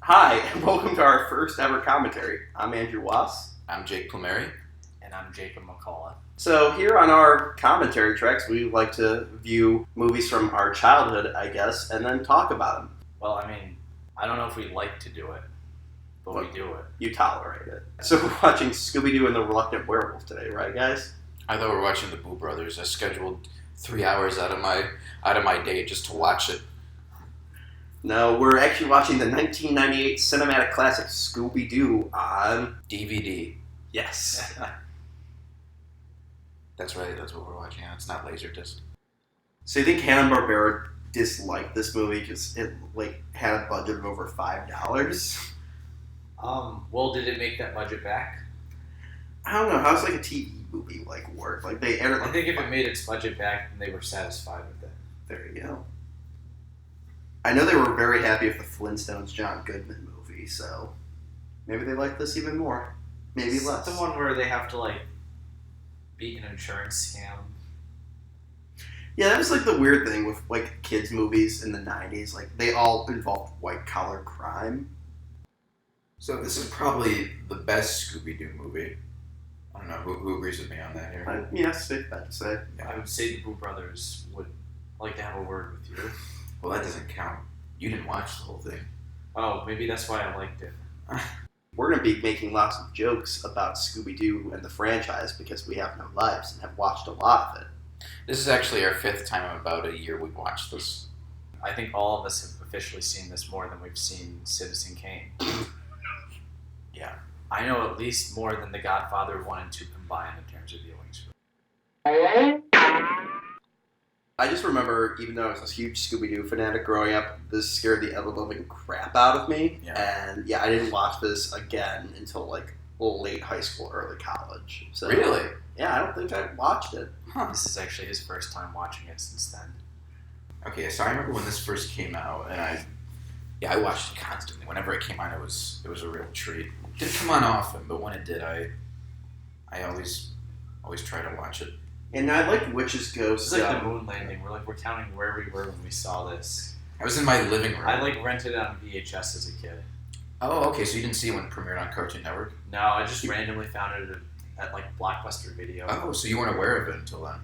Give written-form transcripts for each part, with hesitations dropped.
Hi, and welcome to our first ever commentary. I'm Andrew Wass. I'm Jake Plumeri. And I'm Jacob McCullough. So here on our commentary tracks, we like to view movies from our childhood, I guess, and then talk about them. Well, I mean, I don't know if we like to do it, but we do it. You tolerate it. So we're watching Scooby-Doo and the Reluctant Werewolf today, right, guys? I thought we were watching the Boo Brothers. I scheduled 3 hours out of my day just to watch it. No, we're actually watching the 1998 cinematic classic Scooby-Doo on DVD. Yes. That's right. That's what we're watching. It's not Laserdisc. So you think Hanna-Barbera disliked this movie because it had a budget of over $5? Well, did it make that budget back? I don't know. How's a TV movie work? They entered. I think if it made its budget back, then they were satisfied with it. There you go. I know they were very happy with the Flintstones John Goodman movie, so maybe they like this even more. Maybe less. The one where they have to beat an insurance scam. Yeah, that was the weird thing with kids movies in the 90s. They all involved white collar crime. So this is probably the best Scooby-Doo movie. I don't know who agrees with me on that here. Yeah, safe bet to say. Yeah. I would say the Boo Brothers would like to have a word with you. Well, that doesn't count. You didn't watch the whole thing. Oh, maybe that's why I liked it. We're going to be making lots of jokes about Scooby-Doo and the franchise because we have no lives and have watched a lot of it. This is actually our fifth time in about a year we've watched this. I think all of us have officially seen this more than we've seen Citizen Kane. Yeah. I know at least more than The Godfather 1 and 2 combined in terms of viewings. I just remember, even though I was a huge Scooby-Doo fanatic growing up, this scared the ever-loving crap out of me. Yeah. And I didn't watch this again until late high school, early college. So, Really? Yeah, I don't think I watched it. Huh. This is actually his first time watching it since then. Okay, so I remember when this first came out, and I watched it constantly. Whenever it came on, it was a real treat. It didn't come on often, but when it did, I always try to watch it. And I liked Witch's Ghost. It's like the moon landing. We're counting where we were when we saw this. I was in my living room. I rented it on VHS as a kid. Oh, okay. So you didn't see it when it premiered on Cartoon Network? No, I just randomly found it at Blockbuster Video. Oh, so you weren't aware of it until then?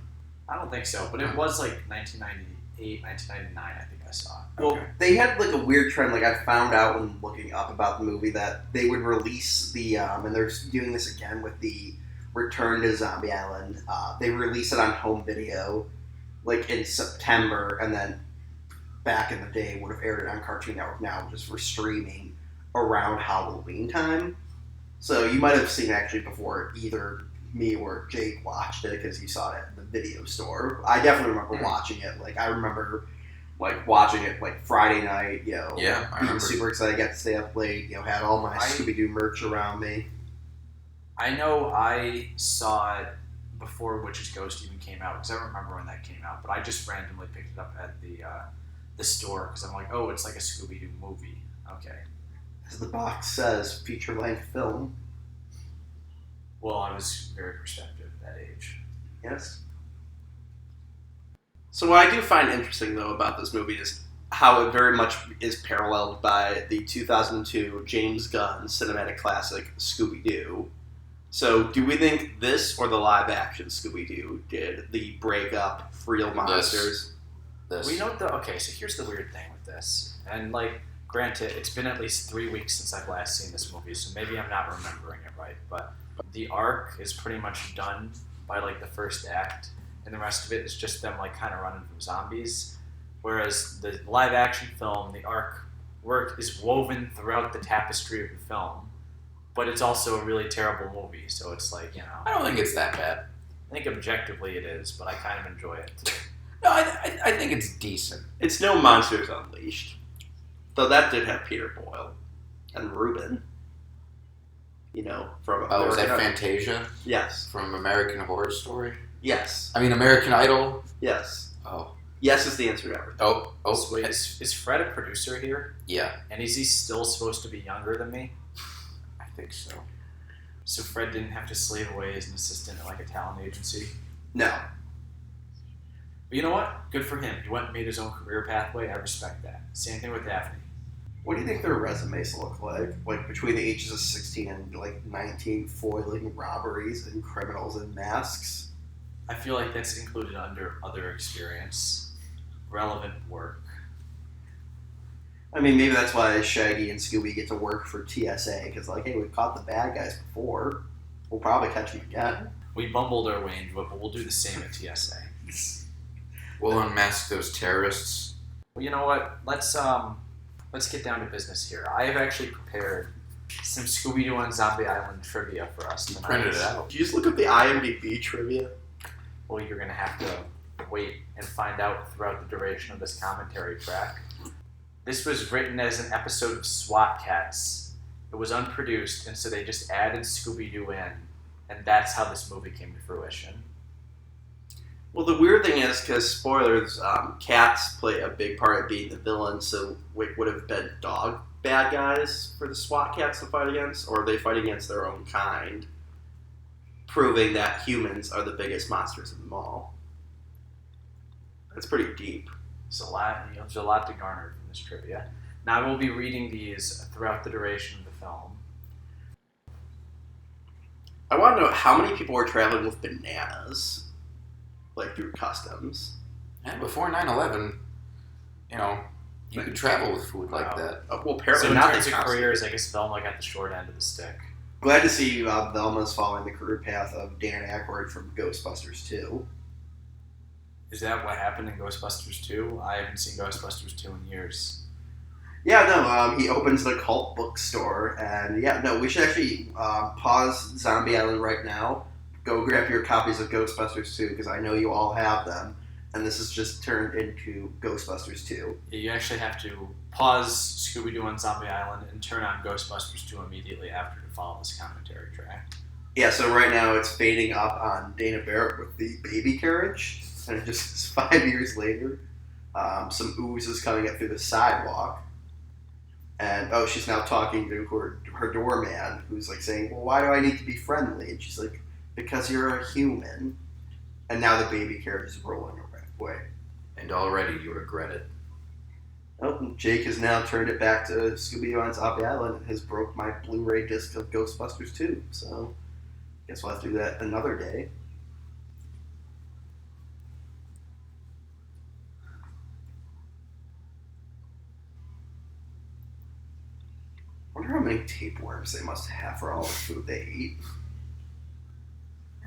I don't think so, but it was 1998, 1999. I think I saw it. Well, Okay. they had a weird trend. I found out when looking up about the movie that they would release the and they're doing this again with the Return to Zombie Island. They release it on home video in September, and then back in the day would have aired it on Cartoon Network now just for streaming around Halloween time. So you might have seen it actually before either me or Jake watched it because you saw it at the video store. I definitely remember watching it. I remember watching it Friday night, Yeah, I being remember. super excited. I got to stay up late, had all my Scooby-Doo merch around me. I know I saw it before Witch's Ghost even came out, because I don't remember when that came out, but I just randomly picked it up at the store, because I'm oh, it's like a Scooby-Doo movie. Okay. As the box says, feature-length film. Well, I was very perceptive at that age. Yes. So what I do find interesting, though, about this movie is how it very much is paralleled by the 2002 James Gunn cinematic classic, Scooby-Doo. So do we think this or the live-action Scooby-Doo did the break-up real monsters? This. Well, you know what, okay, so here's the weird thing with this. And, granted, it's been at least 3 weeks since I've last seen this movie, so maybe I'm not remembering it right, but the arc is pretty much done by, the first act, and the rest of it is just them, kind of running from zombies. Whereas the live-action film, the arc work is woven throughout the tapestry of the film, but it's also a really terrible movie, so it's I don't think it's that bad. I think objectively it is, but I kind of enjoy it too. No, I think it's decent. It's no Monsters Unleashed. Though that did have Peter Boyle and Ruben. From Oh, is that American Fantasia? Yes. From American Horror Story? Yes. I mean, American Idol? Yes. Oh. Yes is the answer to everything. Oh. Wait, is Fred a producer here? Yeah, And is he still supposed to be younger than me? I think so. So Fred didn't have to slave away as an assistant at a talent agency? No. But you know what? Good for him. He went and made his own career pathway. I respect that. Same thing with Daphne. What do you think their resumes look like? Like between the ages of 16 and like 19, foiling robberies and criminals in masks? I feel like that's included under other experience, relevant work. I mean, maybe that's why Shaggy and Scooby get to work for TSA, because like, hey, we've caught the bad guys before. We'll probably catch them again. We bumbled our way into it, but we'll do the same at TSA. We'll unmask those terrorists. Well, you know what? Let's get down to business here. I have actually prepared some Scooby-Doo on Zombie Island trivia for us tonight. Printed it out. Did you just look up the IMDb trivia? Well, you're going to have to wait and find out throughout the duration of this commentary track. This was written as an episode of SWAT Cats. It was unproduced, and so they just added Scooby-Doo in, and that's how this movie came to fruition. Well, the weird thing is, because spoilers, cats play a big part of being the villain, so would have been dog bad guys for the SWAT cats to fight against, or they fight against their own kind, proving that humans are the biggest monsters of them all. That's pretty deep. There's a lot to garner from this trivia. Now I will be reading these throughout the duration of the film. I want to know how many people were traveling with bananas, like through customs. And before 9/11, you could travel with food like Wow. that. Well, apparently So in not. terms They of constantly- careers, I guess Velma got the short end of the stick. Glad to see Velma's following the career path of Dan Aykroyd from Ghostbusters 2. Is that what happened in Ghostbusters 2? I haven't seen Ghostbusters 2 in years. Yeah, no, he opens an occult bookstore, and yeah, no, we should actually pause Zombie Island right now. Go grab your copies of Ghostbusters 2, because I know you all have them, and this is just turned into Ghostbusters 2. You actually have to pause Scooby-Doo on Zombie Island and turn on Ghostbusters 2 immediately after to follow this commentary track. Yeah, so right now it's fading up on Dana Barrett with the baby carriage, and it just is 5 years later. Some ooze is coming up through the sidewalk. And, she's now talking to her doorman, who's, like, saying, well, why do I need to be friendly? And she's like, because you're a human. And now the baby carriage is rolling away. And already you regret it. Oh, and Jake has now turned it back to Scooby-Doo on Zombie Island and has broke my Blu-ray disc of Ghostbusters 2. So, guess we'll have to do that another day. I wonder how many tapeworms they must have for all the food they eat.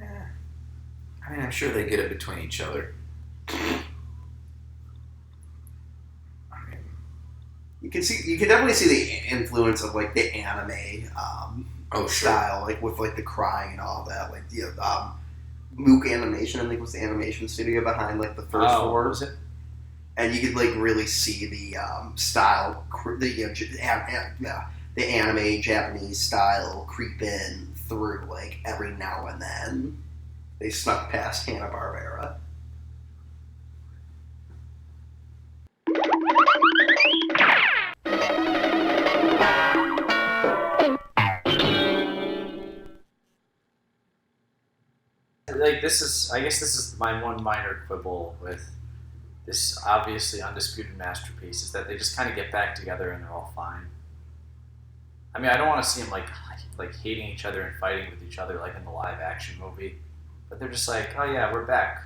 I mean, I'm sure they get it between each other. You can definitely see the influence of like the anime style, like with like the crying and all that. Like Mook Animation, I think, was the animation studio behind like the first four. Was it? And you could like really see the style, the anime Japanese style creep in through like every now and then. They snuck past Hanna-Barbera. Like I guess this is my one minor quibble with this obviously undisputed masterpiece, is that they just kind of get back together and they're all fine. I mean, I don't want to see them like hating each other and fighting with each other like in the live action movie, but they're just like, oh yeah, we're back.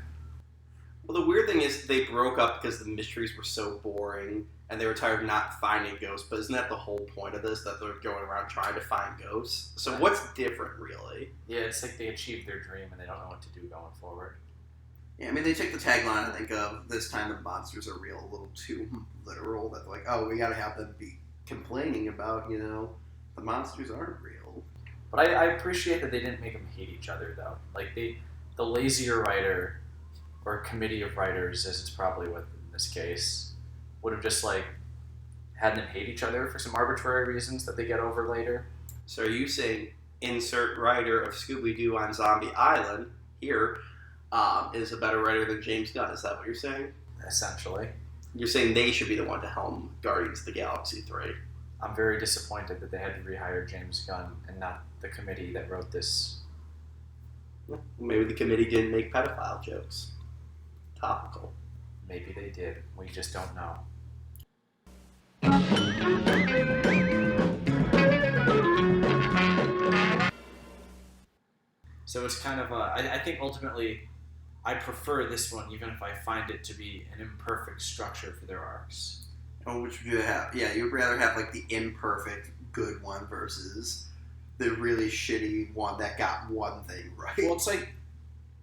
Well, the weird thing is they broke up because the mysteries were so boring and they were tired of not finding ghosts. But isn't that the whole point of this, that they're going around trying to find ghosts? So what's different, really? Yeah, it's like they achieved their dream and they don't know what to do going forward. Yeah, I mean, they take the tagline, I think, of this time the monsters are real a little too literal. That like, oh, we got to have them be complaining about, the monsters aren't real. But I appreciate that they didn't make them hate each other, though. Like, the lazier writer, or committee of writers, as it's probably with in this case, would have just, like, had them hate each other for some arbitrary reasons that they get over later. So are you saying insert writer of Scooby-Doo on Zombie Island here is a better writer than James Gunn? Is that what you're saying? Essentially. You're saying they should be the one to helm Guardians of the Galaxy 3. I'm very disappointed that they had to rehire James Gunn and not the committee that wrote this. Maybe the committee didn't make pedophile jokes. Topical. Maybe they did. We just don't know. So it's kind of I think ultimately I prefer this one, even if I find it to be an imperfect structure for their arcs. Oh, which would you have? Yeah, you would rather have like the imperfect good one versus the really shitty one that got one thing right. Well, it's like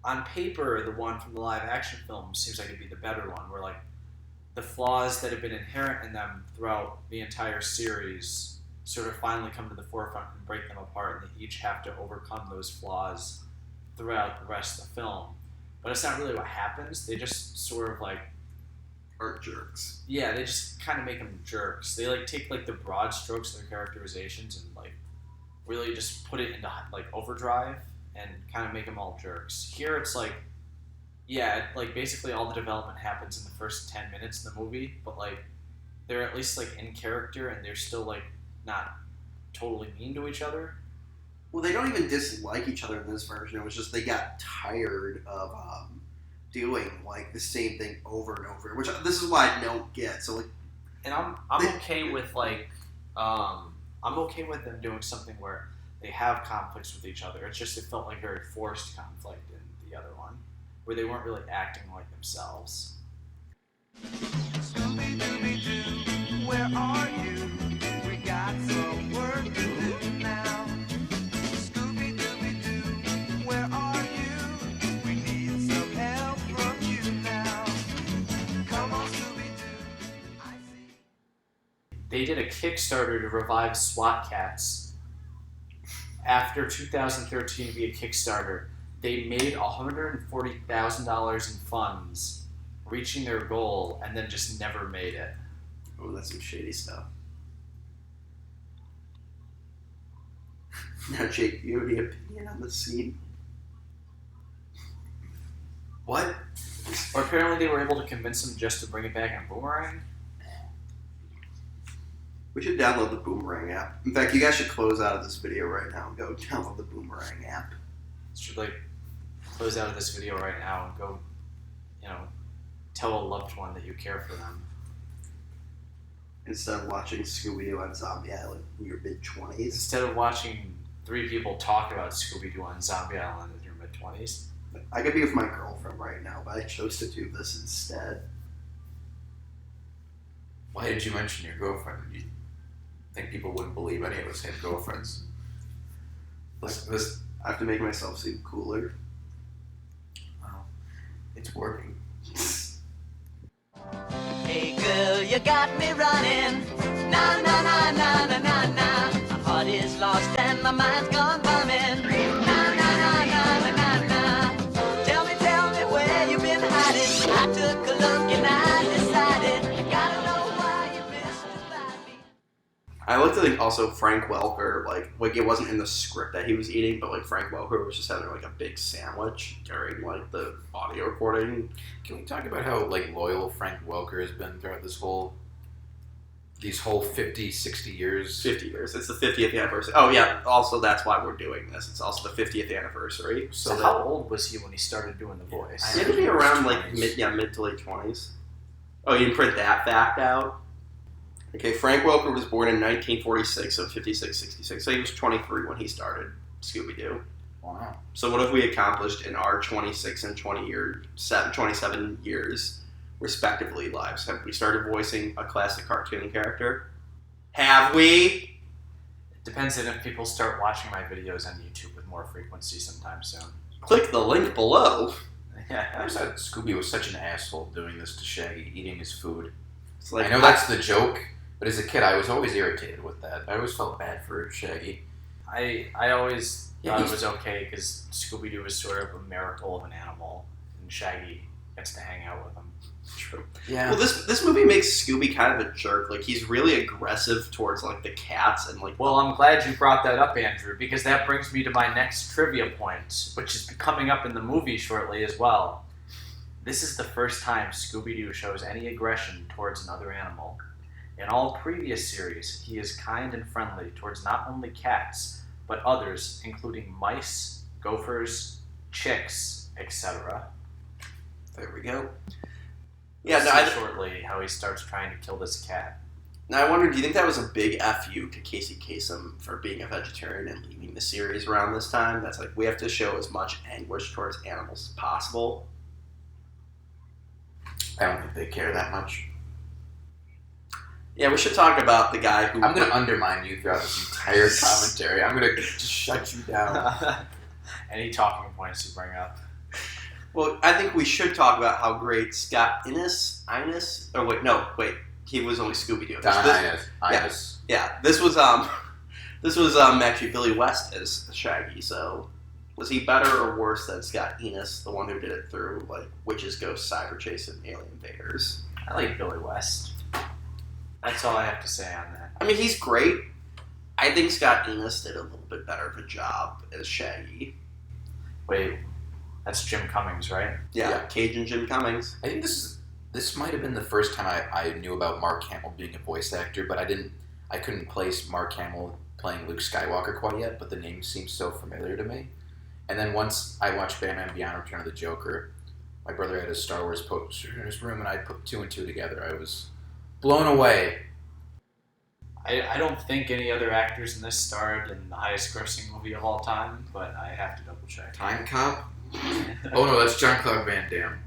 on paper, the one from the live action film seems like it'd be the better one, where like the flaws that have been inherent in them throughout the entire series sort of finally come to the forefront and break them apart, and they each have to overcome those flaws throughout the rest of the film. But it's not really what happens. They just sort of like Are jerks. Yeah, they just kind of make them jerks. They like take like the broad strokes of their characterizations and like really just put it into like overdrive and kind of make them all jerks. Here it's like, yeah, like basically all the development happens in the first 10 minutes in the movie, but like they're at least like in character and they're still like not totally mean to each other. Well, they don't even dislike each other in this version. It was just they got tired of doing like the same thing over and over, which this is why I don't get. So like, and I'm okay with like I'm okay with them doing something where they have conflicts with each other. It's just it felt like very forced conflict in the other one, where they weren't really acting like themselves. Scooby-Doo, where are you? We got some work to do now. Scooby-Doo, where are you? We need some help from you now. Come on, Scooby-Doo, I see. They did a Kickstarter to revive SWAT Cats. After 2013 via Kickstarter, they made $140,000 in funds, reaching their goal, and then just never made it. oh, that's some shady stuff. Now, Jake, do you have any opinion on the scene? What? Or apparently they were able to convince them just to bring it back in Boomerang. We should download the Boomerang app. In fact, you guys should close out of this video right now and go download the Boomerang app. Should like close out of this video right now and go, tell a loved one that you care for them. Instead of watching Scooby-Doo on Zombie Island in your mid-20s. Instead of watching 3 people talk about Scooby-Doo on Zombie Island in your mid-20s. I could be with my girlfriend right now, but I chose to do this instead. Why did you mention your girlfriend? You think people wouldn't believe any of us had girlfriends? This I have to make myself seem cooler. well, it's working. Hey girl, you got me running. Na na na na na na na. My heart is lost and my mind's gone bumming. Na na na na na na na. Tell me where you've been hiding. I took a look and I decided. Gotta know why you missed it by me. I like to think also Frank Welker, like it wasn't in the script that he was eating, but like Frank Welker was just having like a big sandwich during like the audio recording. Can we talk about how like loyal Frank Welker has been throughout these whole 50, 60 years? 50 years. It's the 50th anniversary. Oh yeah, also that's why we're doing this. It's also the 50th anniversary. So how old was he when he started doing the voice? He had to be around like mid to late 20s. Oh, you didn't print that fact out? Okay, Frank Welker was born in 1946, so 56, 66. So he was 23 when he started Scooby-Doo. Wow. So what have we accomplished in our 26 and 27 years, respectively, lives? Have we started voicing a classic cartoon character? Have we? It depends on if people start watching my videos on YouTube with more frequency sometime soon. Click the link below. I just thought Scooby was such an asshole doing this to Shaggy, eating his food. It's like, I know that's the joke, but as a kid, I was always irritated with that. I always felt bad for Shaggy. I always thought it was okay because Scooby-Doo is sort of a miracle of an animal, and Shaggy gets to hang out with him. True. Yeah. Well, this movie makes Scooby kind of a jerk. Like, he's really aggressive towards, like, the cats and, like... Well, I'm glad you brought that up, Andrew, because that brings me to my next trivia point, which is coming up in the movie shortly as well. This is the first time Scooby-Doo shows any aggression towards another animal. In all previous series, he is kind and friendly towards not only cats, but others, including mice, gophers, chicks, etc. There we go. Yeah, We'll no, see shortly how he starts trying to kill this cat. Now I wonder, do you think that was a big FU to Casey Kasem for being a vegetarian and leaving the series around this time? That's like, we have to show as much anguish towards animals as possible. I don't think they care that much. Yeah, we should talk about the guy who... I'm going to undermine you throughout this entire commentary. I'm going to just shut you down. Any talking points you bring up? Well, I think we should talk about how great Scott Innes... He was only Scooby-Doo. Innes. Yeah, this was actually Billy West as Shaggy, so... Was he better or worse than Scott Innes, the one who did it through, like, Witches, Ghosts, Cyber Chase, and Alien Invaders? I like Billy West. That's all I have to say on that. I mean, he's great. I think Scott Innes did a little bit better of a job as Shaggy. Wait, that's Jim Cummings, right? Yeah. Cajun Jim Cummings. I think this might have been the first time I knew about Mark Hamill being a voice actor, but I couldn't place Mark Hamill playing Luke Skywalker quite yet, but the name seems so familiar to me. And then once I watched Batman Beyond Return of the Joker, my brother had a Star Wars poster in his room, and I put 2 and 2 together. I was blown away. I don't think any other actors in this starred in the highest grossing movie of all time, but I have to double check. Time Cop? Oh no, that's Jean-Claude Van Damme.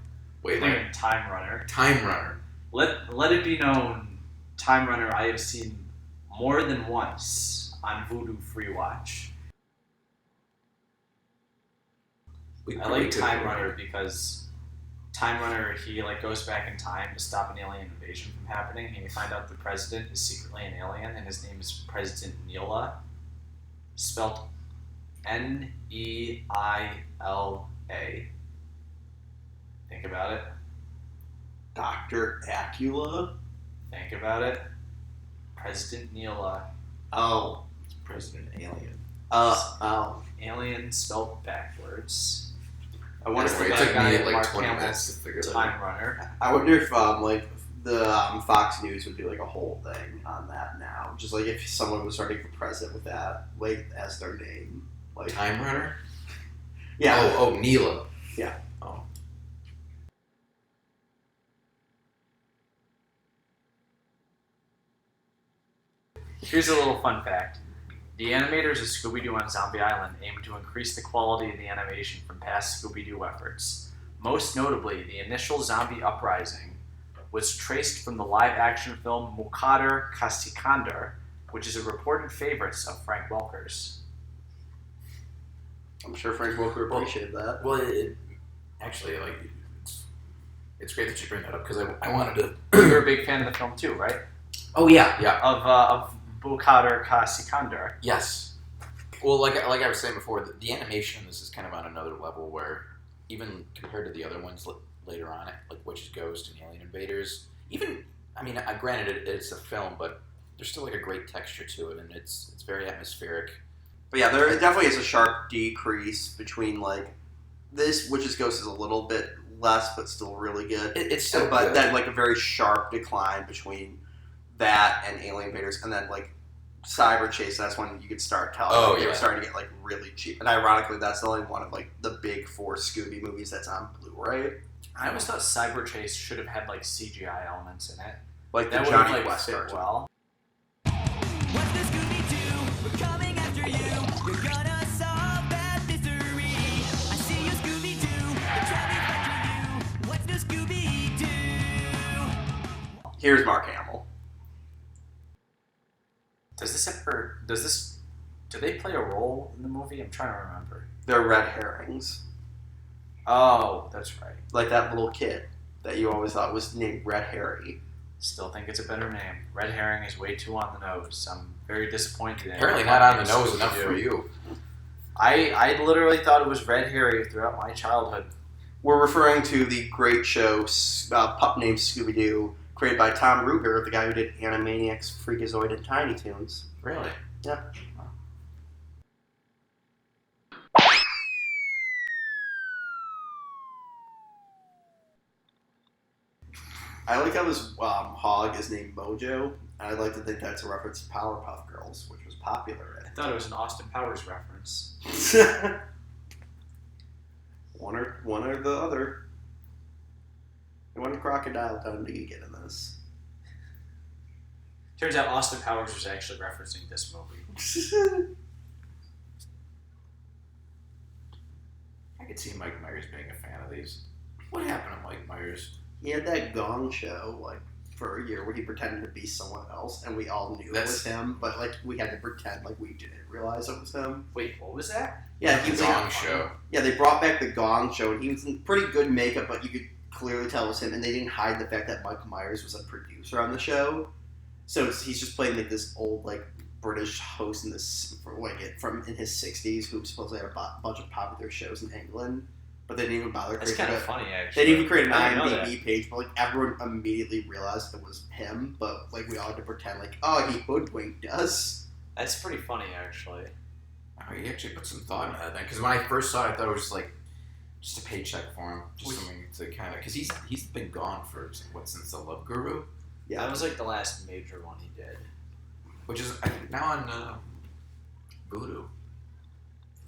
Wait, Thinking Time Runner. Time Runner. Let it be known, Time Runner I have seen more than once on Vudu Free Watch. I like Time Runner because Time Runner, he like goes back in time to stop an alien invasion from happening, and you find out the president is secretly an alien, and his name is President Neela, spelled Neila. Think about it. Dr. Acula? Think about it. President Neela. Oh. It's President Alien. Alien spelled backwards. I wonder if It took me like 20 minutes to figure that out. Time Runner. I wonder if the Fox News would do like a whole thing on that now. Just like if someone was running for president with that like as their name. Like Time Runner? Yeah. Oh, Neela. Yeah. Oh. Here's a little fun fact. The animators of Scooby-Doo on Zombie Island aimed to increase the quality of the animation from past Scooby-Doo efforts. Most notably, the initial zombie uprising was traced from the live-action film Muqaddar Ka Sikandar, which is a reported favorite of Frank Welker's. I'm sure Frank Welker appreciated that. Well, actually, like, it's great that you bring that up because I wanted to. You're a big fan of the film too, right? Oh yeah. Of Muqaddar Ka Sikandar. Yes. Well, like I was saying before, the animation, this is kind of on another level where even compared to the other ones later on, like Witches, Ghost, and Alien Invaders, granted it's a film, but there's still like a great texture to it, and it's very atmospheric. But yeah, there definitely is a sharp decrease between like this Witches, Ghost is a little bit less, but still really good. It's still but good. then like a very sharp decline between that and Alien Invaders, and then like Cyber Chase. That's when you could start telling they were starting to get like really cheap. And ironically, that's the only one of like the big 4 Scooby movies that's on Blu-ray. I always thought Cyber Chase should have had like CGI elements in it. Like That the would have Johnny like Quest fit cartoon. well. What's the Scooby-Doo? We're coming after you. You're gonna solve that mystery. I see you, Scooby-Doo. The trolley after you. What's the Scooby-Doo? Here's Mark Hamill. Do they play a role in the movie? I'm trying to remember. They're red herrings. Oh, that's right. Like that little kid that you always thought was named Red Harry. Still think it's a better name. Red Herring is way too on the nose. I'm very disappointed in it. Apparently not on the nose enough for you. I literally thought it was Red Harry throughout my childhood. We're referring to the great show Pup Named Scooby-Doo, created by Tom Ruger, the guy who did Animaniacs, Freakazoid, and Tiny Toons. Really? Yeah. I like how this hog is named Mojo. I'd like to think that's a reference to Powerpuff Girls, which was popular I thought it was an Austin Powers reference. at one or the other. I want a crocodile Dundee get in this. Turns out Austin Powers was actually referencing this movie. I could see Mike Myers being a fan of these. What happened to Mike Myers? He had that Gong show, like, for a year where he pretended to be someone else, and we all knew it was him, but, like, we had to pretend like we didn't realize it was him. Wait, what was that? Yeah, he was Gong show. Yeah, they brought back the Gong show, and he was in pretty good makeup, but you could clearly tell it was him, and they didn't hide the fact that Mike Myers was a producer on the show. So he's just playing, like, this old, like, British host in this, from in his 60s who supposedly had a bunch of popular shows in England. But they didn't even bother creating That's kind of funny, actually. They didn't even create an I didn't know IMDb page, but like everyone immediately realized it was him. But like we all had to pretend like, oh, he hoodwinked us. That's pretty funny, actually. Oh, he actually put some thought into that then. Because when I first saw it, I thought it was like just a paycheck for him, just something to kind of. Because he's been gone for since the Love Guru. Yeah, that was like the last major one he did. Which is I think now on Voodoo.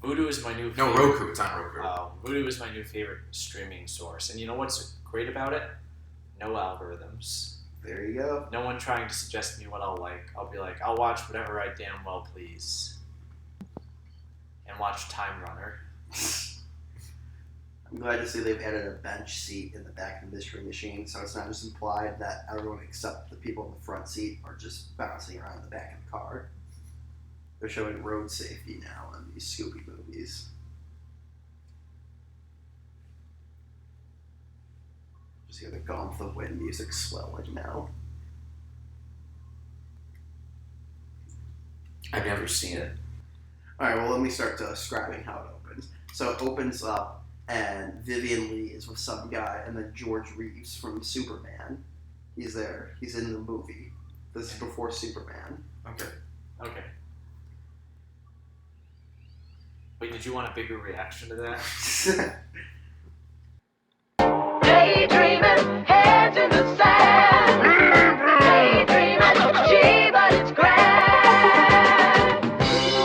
Voodoo is my new favorite. No, Roku. It's on Roku. Voodoo is my new favorite streaming source. And you know what's great about it? No algorithms. There you go. No one trying to suggest me what I'll like. I'll be like, I'll watch whatever I damn well please. And watch Time Runner. I'm glad to see they've added a bench seat in the back of the mystery machine, so it's not just implied that everyone except the people in the front seat are just bouncing around in the back of the car. They're showing road safety now in these Scooby movies. Just hear the Gone with the Wind music swelling now. I've never seen it. Alright, well let me start describing how it opens. So it opens up and Vivian Lee is with some guy, and then George Reeves from Superman. He's there. He's in the movie. This is before Superman. Okay. Wait, did you want a bigger reaction to that? Daydreaming, heads in the sand. Daydreaming, gee, but it's grand.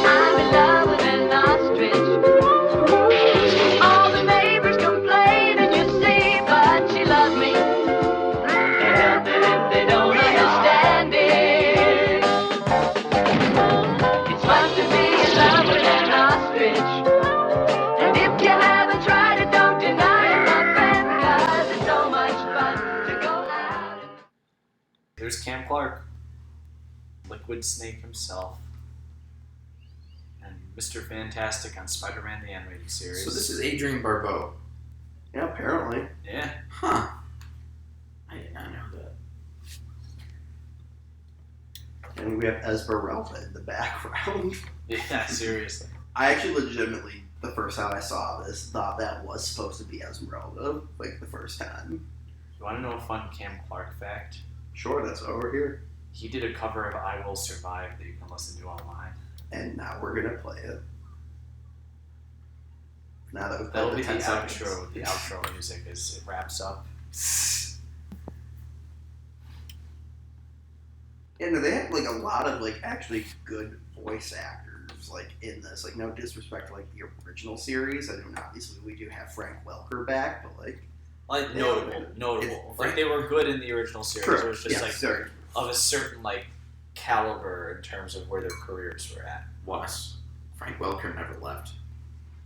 I'm in love with an ostrich. All the neighbors complain, and you see, but she loves me. Can't help it if they don't understand it. It's fun to be in love with an ostrich. And if you haven't tried it, don't deny it, my friend, 'cause it's so much fun to go out and... There's Cam Clark. Liquid Snake himself. And Mr. Fantastic on Spider-Man the Animated Series. So this is Adrienne Barbeau. Yeah, apparently. Yeah. Huh. I did not know that. And we have Esmeralda in the background. Yeah, seriously. I actually legitimately, the first time I saw this, thought that was supposed to be Esmeralda, like the first time. You want to know a fun Cam Clark fact? Sure, that's over here. He did a cover of I Will Survive that you can listen to online. And now we're gonna play it. Now that we've That'll played be the the 10 seconds. outro. The outro music as it wraps up. Yeah, no, they have like a lot of like actually good voice actors like in this. Like no disrespect to like the original series. I mean, obviously we do have Frank Welker back, but like Notable. Like they were good in the original series. True. It was just Sorry. of a certain like caliber in terms of where their careers were at. Was. Frank Welker never left.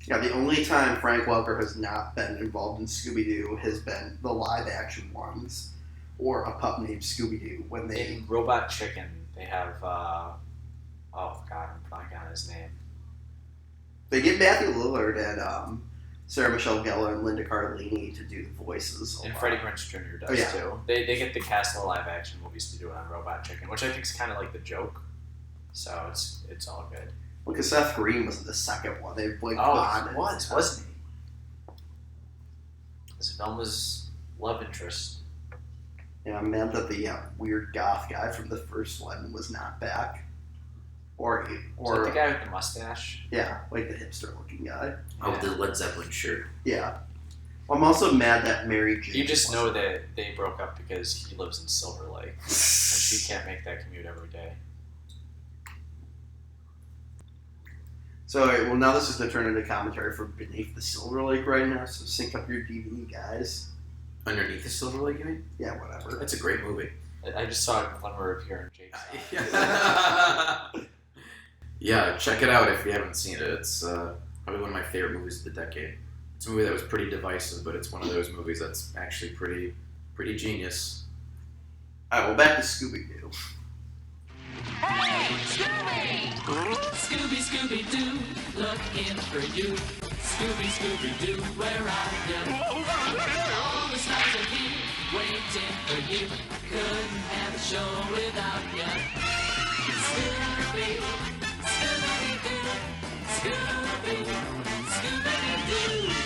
Yeah, the only time Frank Welker has not been involved in Scooby-Doo has been the live-action ones, or A Pup Named Scooby-Doo, when they... In Robot Chicken, they have, oh god, I'm blanking on his name. They get Matthew Lillard and Sarah Michelle Gellar and Linda Cardellini to do the voices. And Freddie Prinze Jr. does too. They get the cast of the live-action movies to do it on Robot Chicken, which I think is kind of like the joke. So it's all good. Well, because Seth Green was in the second one. They like bonded. He was, wasn't he? His Velma's love interest. Yeah, I'm mad that the weird goth guy from the first one was not back. Or Is that the guy with the mustache? Yeah, like the hipster-looking guy. Oh, the Led Zeppelin shirt. Yeah. Well, I'm also mad that Mary Jane... You just know that they broke up because he lives in Silver Lake, and she can't make that commute every day. So, all right, well, now this is going to turn into commentary for Beneath the Silver Lake right now, so sync up your DVD, guys. Underneath the Silver Lake, you mean? Yeah, whatever. That's a great movie. I just saw a glimmer of here in Yeah, check it out if you haven't seen it. It's probably one of my favorite movies of the decade. It's a movie that was pretty divisive, but it's one of those movies that's actually pretty genius. Alright, well, back to Scooby-Doo. Hey, Scooby! Scooby, Scooby-Doo, looking for you. Scooby, Scooby-Doo, where are you? All the stars are here, waiting for you. Couldn't have a show without you. Scooby, Scooby-Doo, Scooby, Scooby-Doo.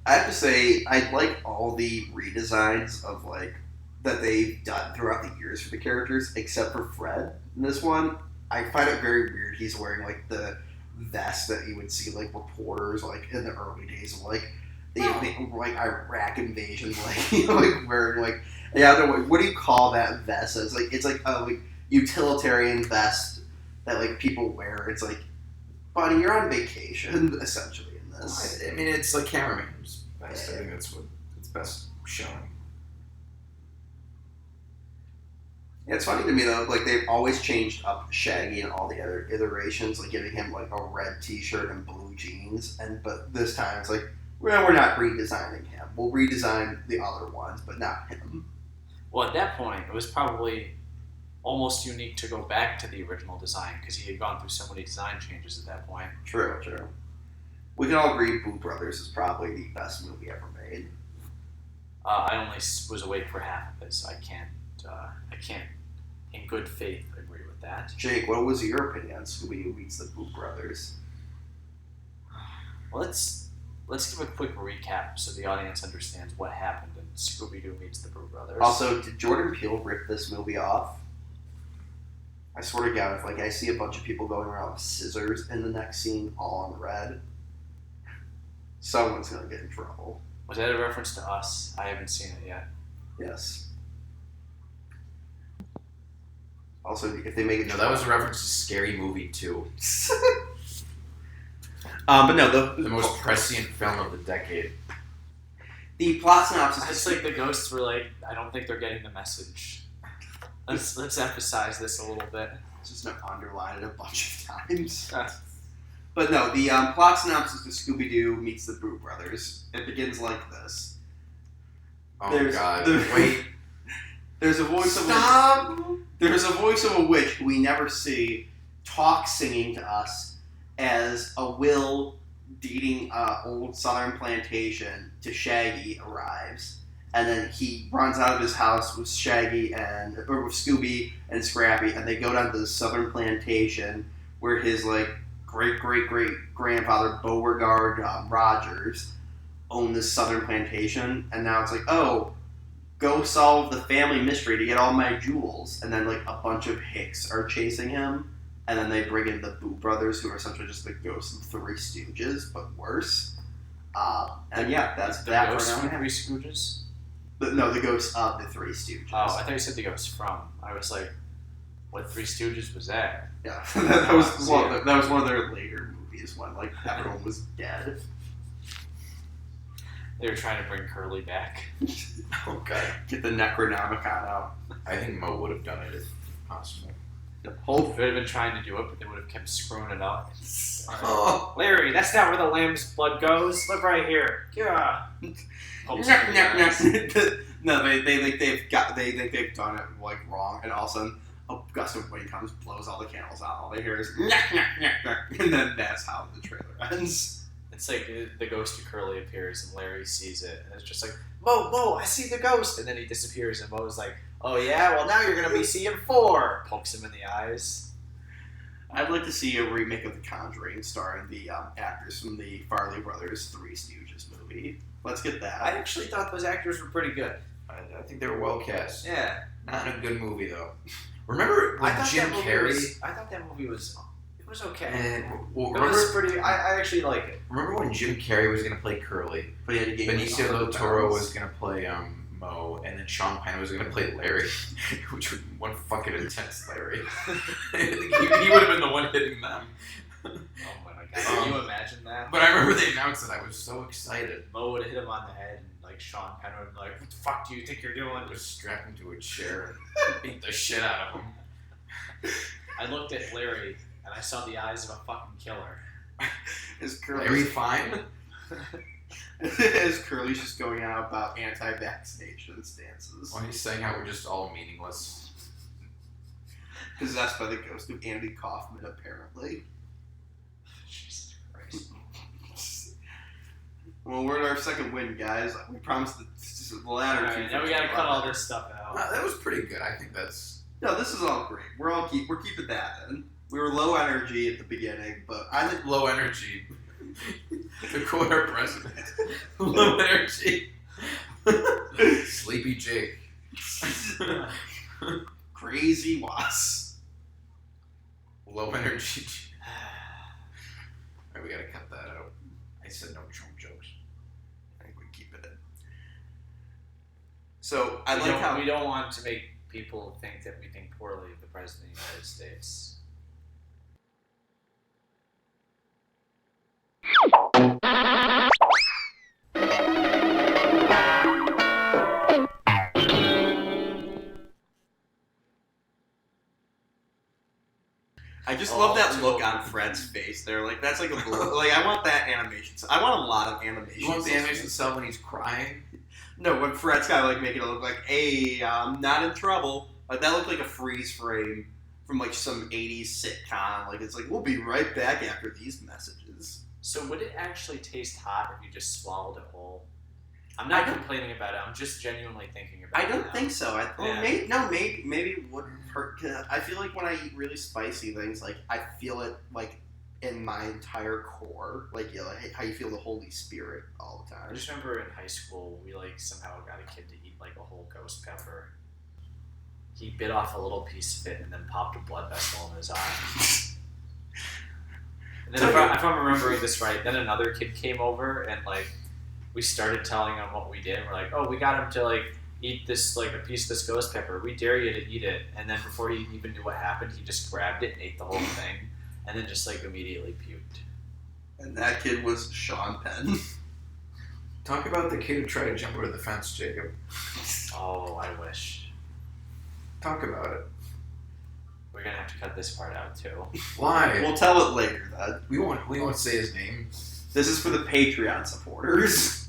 I have to say, I like all the redesigns of like that they've done throughout the years for the characters, except for Fred. In this one, I find it very weird. He's wearing like the vest that you would see like reporters like in the early days of like the like Iraq invasion, like like wearing like I don't know what do you call that vest? It's like a like utilitarian vest that like people wear. It's like, buddy, you're on vacation essentially in this. I mean, it's like cameraman's best. I think that's what it's best showing. Yeah, it's funny to me though, like they've always changed up Shaggy in all the other iterations, like giving him like a red T-shirt and blue jeans, but this time it's like, well, we're not redesigning him. We'll redesign the other ones, but not him. Well, at that point, it was probably almost unique to go back to the original design because he had gone through so many design changes at that point. True. We can all agree Boo Brothers is probably the best movie ever made. I only was awake for half of it, so I can't, in good faith, agree with that. Jake, what was your opinion on Scooby-Doo meets the Boo Brothers? Well, let's give a quick recap so the audience understands what happened in Scooby-Doo meets the Boo Brothers. Also, did Jordan Peele rip this movie off? I swear to God, if like I see a bunch of people going around with scissors in the next scene, all in red, someone's gonna get in trouble. Was that a reference to Us? I haven't seen it yet. Yes. Also, if they make it, No, that was a reference to Scary Movie 2. But no, The most prescient film of the decade. the plot synopsis. It's like the ghosts were like, I don't think they're getting the message. Let's emphasize this a little bit. Just not underline it a bunch of times. But no, the plot synopsis of Scooby-Doo meets the Boo Brothers. It begins like this. Oh God! Wait. There's a voice Stop! There's a voice of a witch who we never see talk singing to us as a Will dating old southern plantation to Shaggy arrives. And then he runs out of his house with Shaggy or with Scooby and Scrappy, and they go down to the southern plantation where his like great grandfather Beauregard Rogers owned this southern plantation, and now it's like, oh, go solve the family mystery to get all my jewels, and then like a bunch of hicks are chasing him, and then they bring in the Boo Brothers, who are essentially just the ghosts of Three Stooges, but worse. And yeah, that's The that ghosts for from now. Three Stooges? No, the ghosts of the Three Stooges. Oh, I thought you said the ghosts from. I was like, what Three Stooges was that? Yeah, that was one of their later movies when like everyone was dead. They were trying to bring Curly back. Okay. Get the Necronomicon out. I think Mo would have done it if possible. The whole They would have been trying to do it, but they would have kept screwing it up. Oh. Larry, that's not where the lamb's blood goes. Look right here. Yeah. No, they think they've done it like wrong, and all of a sudden a gust of wind comes, blows all the candles out. All they hear is and then that's how the trailer ends. It's like the ghost of Curly appears and Larry sees it, and it's just like, Mo, I see the ghost, and then he disappears, and Mo's like, oh yeah, well now you're gonna be seeing 4. Pokes him in the eyes. I'd like to see a remake of The Conjuring starring the actors from the Farley Brothers Three Stooges movie. Let's get that. I actually thought those actors were pretty good. I think they were well cast. Yeah. Not in a good movie though. Remember I when thought Jim that movie Carrey? I thought that movie was. It was okay. And well, It remember, was pretty. I actually like it. remember when Jim Carrey was gonna play Curly? But he had to gain Benicio del 100 Toro pounds. was gonna play Mo, and then Sean Penn was gonna play Larry, which was one fucking intense Larry. he would have been the one hitting them. Oh my god! Can you imagine that? But I remember they announced it. I was so excited. Mo would have hit him on the head, and like Sean Penn would have been like, "What the fuck do you think you're doing?" I was strapped into a chair and beat the shit out of him. I looked at Larry, and I saw the eyes of a fucking killer. Is Curly Larry fine? Is Curly's just going out about anti-vaccination stances? Well, he's saying how we're just all meaningless. Possessed by the ghost of Andy Kaufman, apparently. Jesus Christ. Well, we're at our second win, guys. We promised the latter two. Alright, now we gotta cut all this stuff out. That was pretty good. I think that's... No, this is all great. We're keeping that in. We were low energy at the beginning, but I think Low energy. To quote our president. Low energy. Sleepy Jake. crazy was. Low energy. Alright, we gotta cut that out. I said no Trump jokes. I think we keep it in. So I we like don't, how we don't want to make people think that we think poorly of the President of the United States. I just love that look on Fred's face. They're like, that's like a like I want that animation. I want a lot of animation. You want the animation cell when he's crying? No, when Fred's kind of like making it look like, hey, I'm not in trouble. Like that looked like a freeze frame from like some 80s sitcom. Like it's like, we'll be right back after these messages. So would it actually taste hot if you just swallowed it whole? I'm not complaining about it. I'm just genuinely thinking about it. I don't now. think so. Yeah. Maybe it would hurt. 'Cause I feel like when I eat really spicy things, like I feel it like in my entire core, like how you feel the Holy Spirit all the I time. just remember in high school, we like somehow got a kid to eat like a whole ghost pepper. He bit off a little piece of it and then popped a blood vessel in his eye. And then if I'm remembering this right, then another kid came over and like we started telling him what we did. We're like, oh, we got him to like eat this like a piece of this ghost pepper. We dare you to eat it. And then before he even knew what happened, he just grabbed it and ate the whole thing, and then just like immediately puked. And that kid was Sean Penn. Talk about the kid who tried to jump over the fence, Jacob. Oh, I wish. Talk about it. We're gonna have to cut this part out too. Why? We'll tell it later. We won't say his name. This is for the Patreon supporters.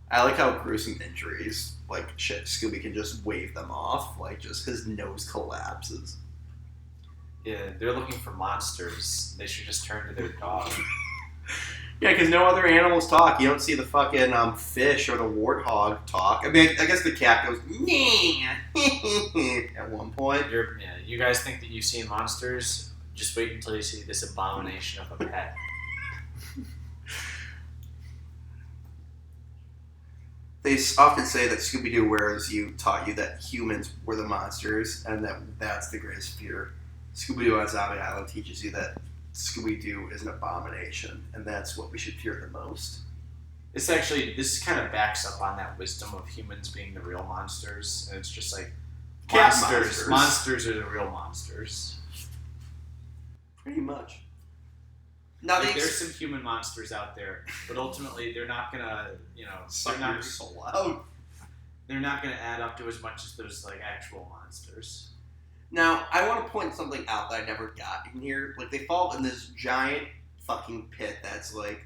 I like how gruesome injuries, like shit, Scooby can just wave them off, like just his nose collapses. Yeah, they're looking for monsters. They should just turn to their dog. Yeah, because no other animals talk. You don't see the fucking fish or the warthog talk. I mean, I guess the cat goes at one point. You guys think that you've seen monsters? Just wait until you see this abomination of a pet. They often say that Scooby-Doo taught you that humans were the monsters, and that's the greatest fear. Scooby-Doo on Zombie Island teaches you that Scooby-Doo is an abomination, and that's what we should fear the most. This kind of backs up on that wisdom of humans being the real monsters, and it's just like Cat monsters. monsters. Monsters are the real monsters. Pretty much. Now Like, there's some human monsters out there, but ultimately they're not gonna, suck your soul out. they're not gonna add up to as much as those like actual monsters. Now, I want to point something out that I never got in here. Like, they fall in this giant fucking pit that's, like,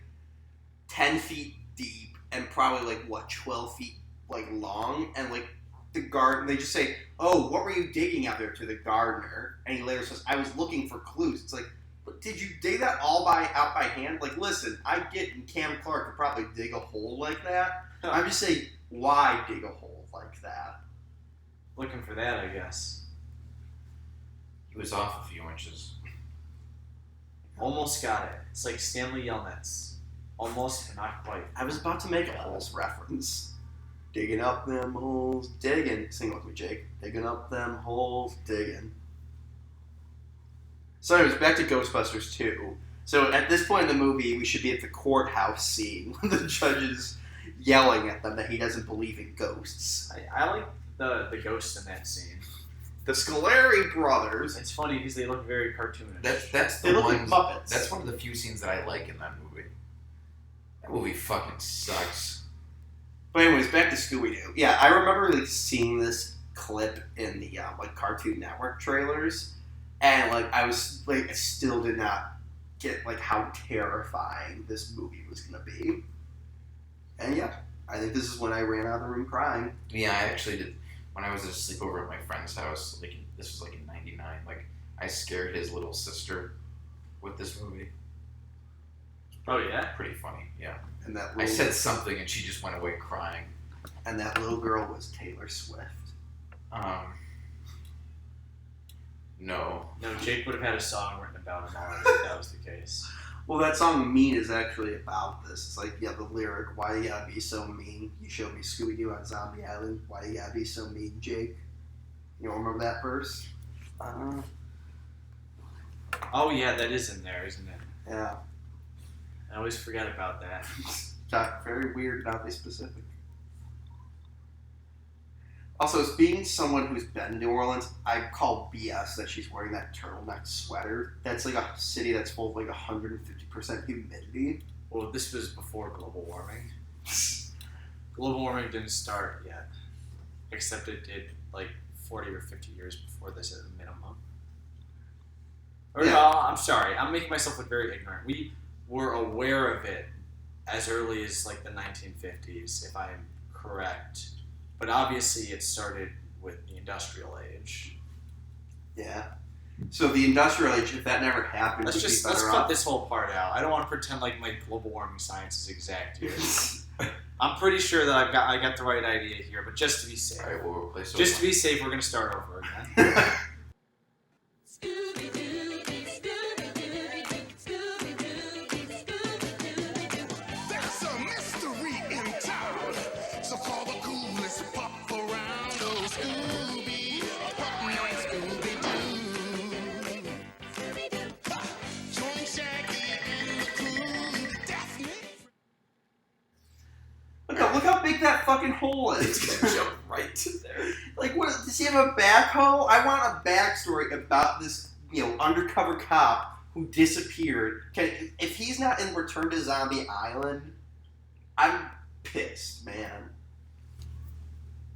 10 feet deep and probably, like, 12 feet, like, long. And, like, the garden, they just say, oh, what were you digging out there to the gardener? And he later says, I was looking for clues. It's like, but did you dig that all out by hand? Like, listen, I get Cam Clark could probably dig a hole like that. I'm just saying, why dig a hole like that? Looking for that, I guess. He was off a few inches. Almost got it. It's like Stanley Yelnats. Almost, but not quite. I was about to make a holes reference. Digging up them holes, digging. Sing with me, Jake. Digging up them holes, digging. So anyways, back to Ghostbusters 2. So at this point in the movie, we should be at the courthouse scene when the judge is yelling at them that he doesn't believe in ghosts. I like the ghosts in that scene. The Scoleri brothers. It's funny because they look very cartoonish. That's They the look one. like Muppets. That's one of the few scenes that I like in that movie. That movie fucking sucks. But anyways, back to Scooby-Doo. Yeah, I remember like seeing this clip in the like Cartoon Network trailers, and like I was like I still did not get like how terrifying this movie was gonna be. And yeah, I think this is when I ran out of the room crying. Yeah, I actually did. When I was at a sleepover at my friend's house, like this was like in '99. Like I scared his little sister with this movie. Oh yeah, Pretty funny. Yeah. And that I said something and she just went away crying. and that little girl was Taylor Swift. No. no, Jake would have had a song written about him already if that was the case. Well, that song "Mean" is actually about this. It's like, yeah, the lyric, "Why you gotta be so mean? You showed me Scooby-Doo on Zombie Island. Why you gotta be so mean, Jake?" You don't remember that verse? Oh yeah, that is in there, isn't it? Yeah. I always forget about that. Got very weird, oddly specific. Also, as being someone who's been to New Orleans, I call BS that she's wearing that turtleneck sweater. That's like a city that's full of like 150% humidity. Well, this was before global warming. Global warming didn't start yet, except it did like 40 or 50 years before this at a minimum. Or Yeah. no, I'm sorry, I'm making myself look very ignorant. We were aware of it as early as like the 1950s, if I'm correct. But obviously it started with the industrial age. Yeah. So the industrial age, if that never happened, Let's we'd be cut better off. this whole part out. I don't want to pretend like my global warming science is exact here. I'm pretty sure that I got the right idea here, but just to be safe. Alright, we'll replace Just to be safe, we're gonna start over again. Scooby-Doo, Scooby-Doo, Scooby-Doo, Scooby-Doo. There's a mystery in town, so call the coolest pop around. Oh, Scooby, Pop Night Scooby-Doo. Join Shaggy and the crew, Daphne. Look how big that fucking hole is. It's gonna jump right to there. Like, what? Does he have a backhoe? I want a backstory about this, undercover cop who disappeared. If he's not in Return to Zombie Island, I'm pissed, man.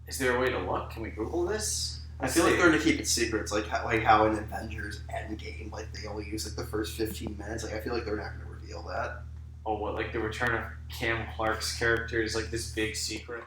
Is there a way to look? Can we Google this? I feel like they're gonna keep it secret. It's like how in Avengers Endgame, like they only use like the first 15 minutes. Like I feel like they're not gonna reveal that. Oh, what? Like the return of Cam Clark's character is like this big secret.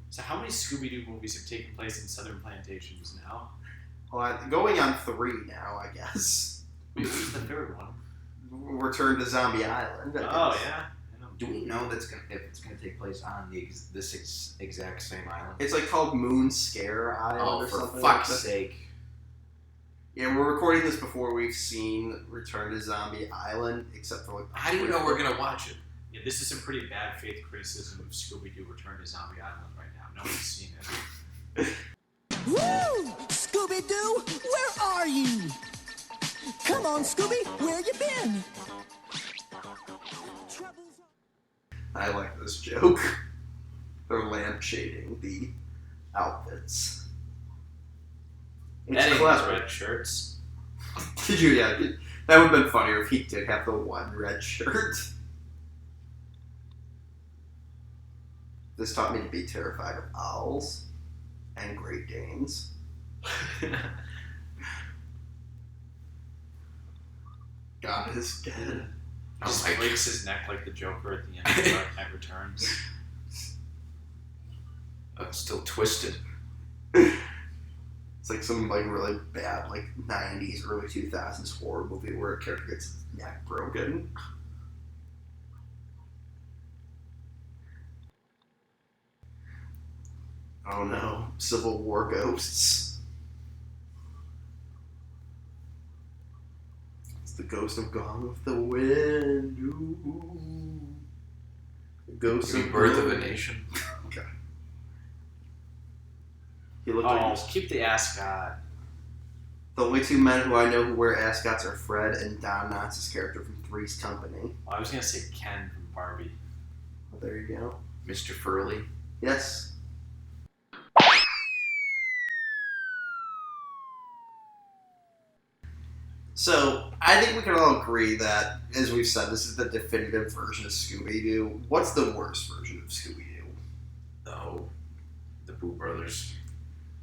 So how many Scooby-Doo movies have taken place in Southern Plantations now? Well, going on 3 now, I guess. Wait, who's the third one? Return to Zombie Island. I Oh guess. yeah. Do we know if it's gonna take place on this exact same island? It's like called Moon Scare Island Oh, or for something. fuck's like that. sake! Yeah, we're recording this before we've seen Return to Zombie Island, except for like. How do you know we're gonna watch it? Yeah, this is some pretty bad faith criticism of Scooby-Doo Return to Zombie Island right now. No one's seen it. Woo! Scooby-Doo, where are you? Come on, Scooby, where you been? I like this joke. They're lampshading the outfits. It's That ain't clever. red shirts. Did you? Yeah. That would have been funnier if he did have the one red shirt. This taught me to be terrified of owls and Great Danes. God is dead. Oh Just my breaks his neck like the Joker at the end of Dark Knight Returns. It's still twisted. It's like some like really bad like 90s, early 2000s horror movie where a character gets his neck broken. Oh no, Civil War ghosts. It's the ghost of Gone with the Wind. Ooh. The ghost The of Birth of a Gone. Nation. Okay. He looked like he Oh, was- keep the ascot. The only two men who I know who wear ascots are Fred and Don Knotts' character from Three's Company. Well, I was gonna say Ken from Barbie. Well, there you go. Mr. Furley. Yes. So, I think we can all agree that, as we've said, this is the definitive version of Scooby-Doo. What's the worst version of Scooby-Doo? Oh, the Boo Brothers.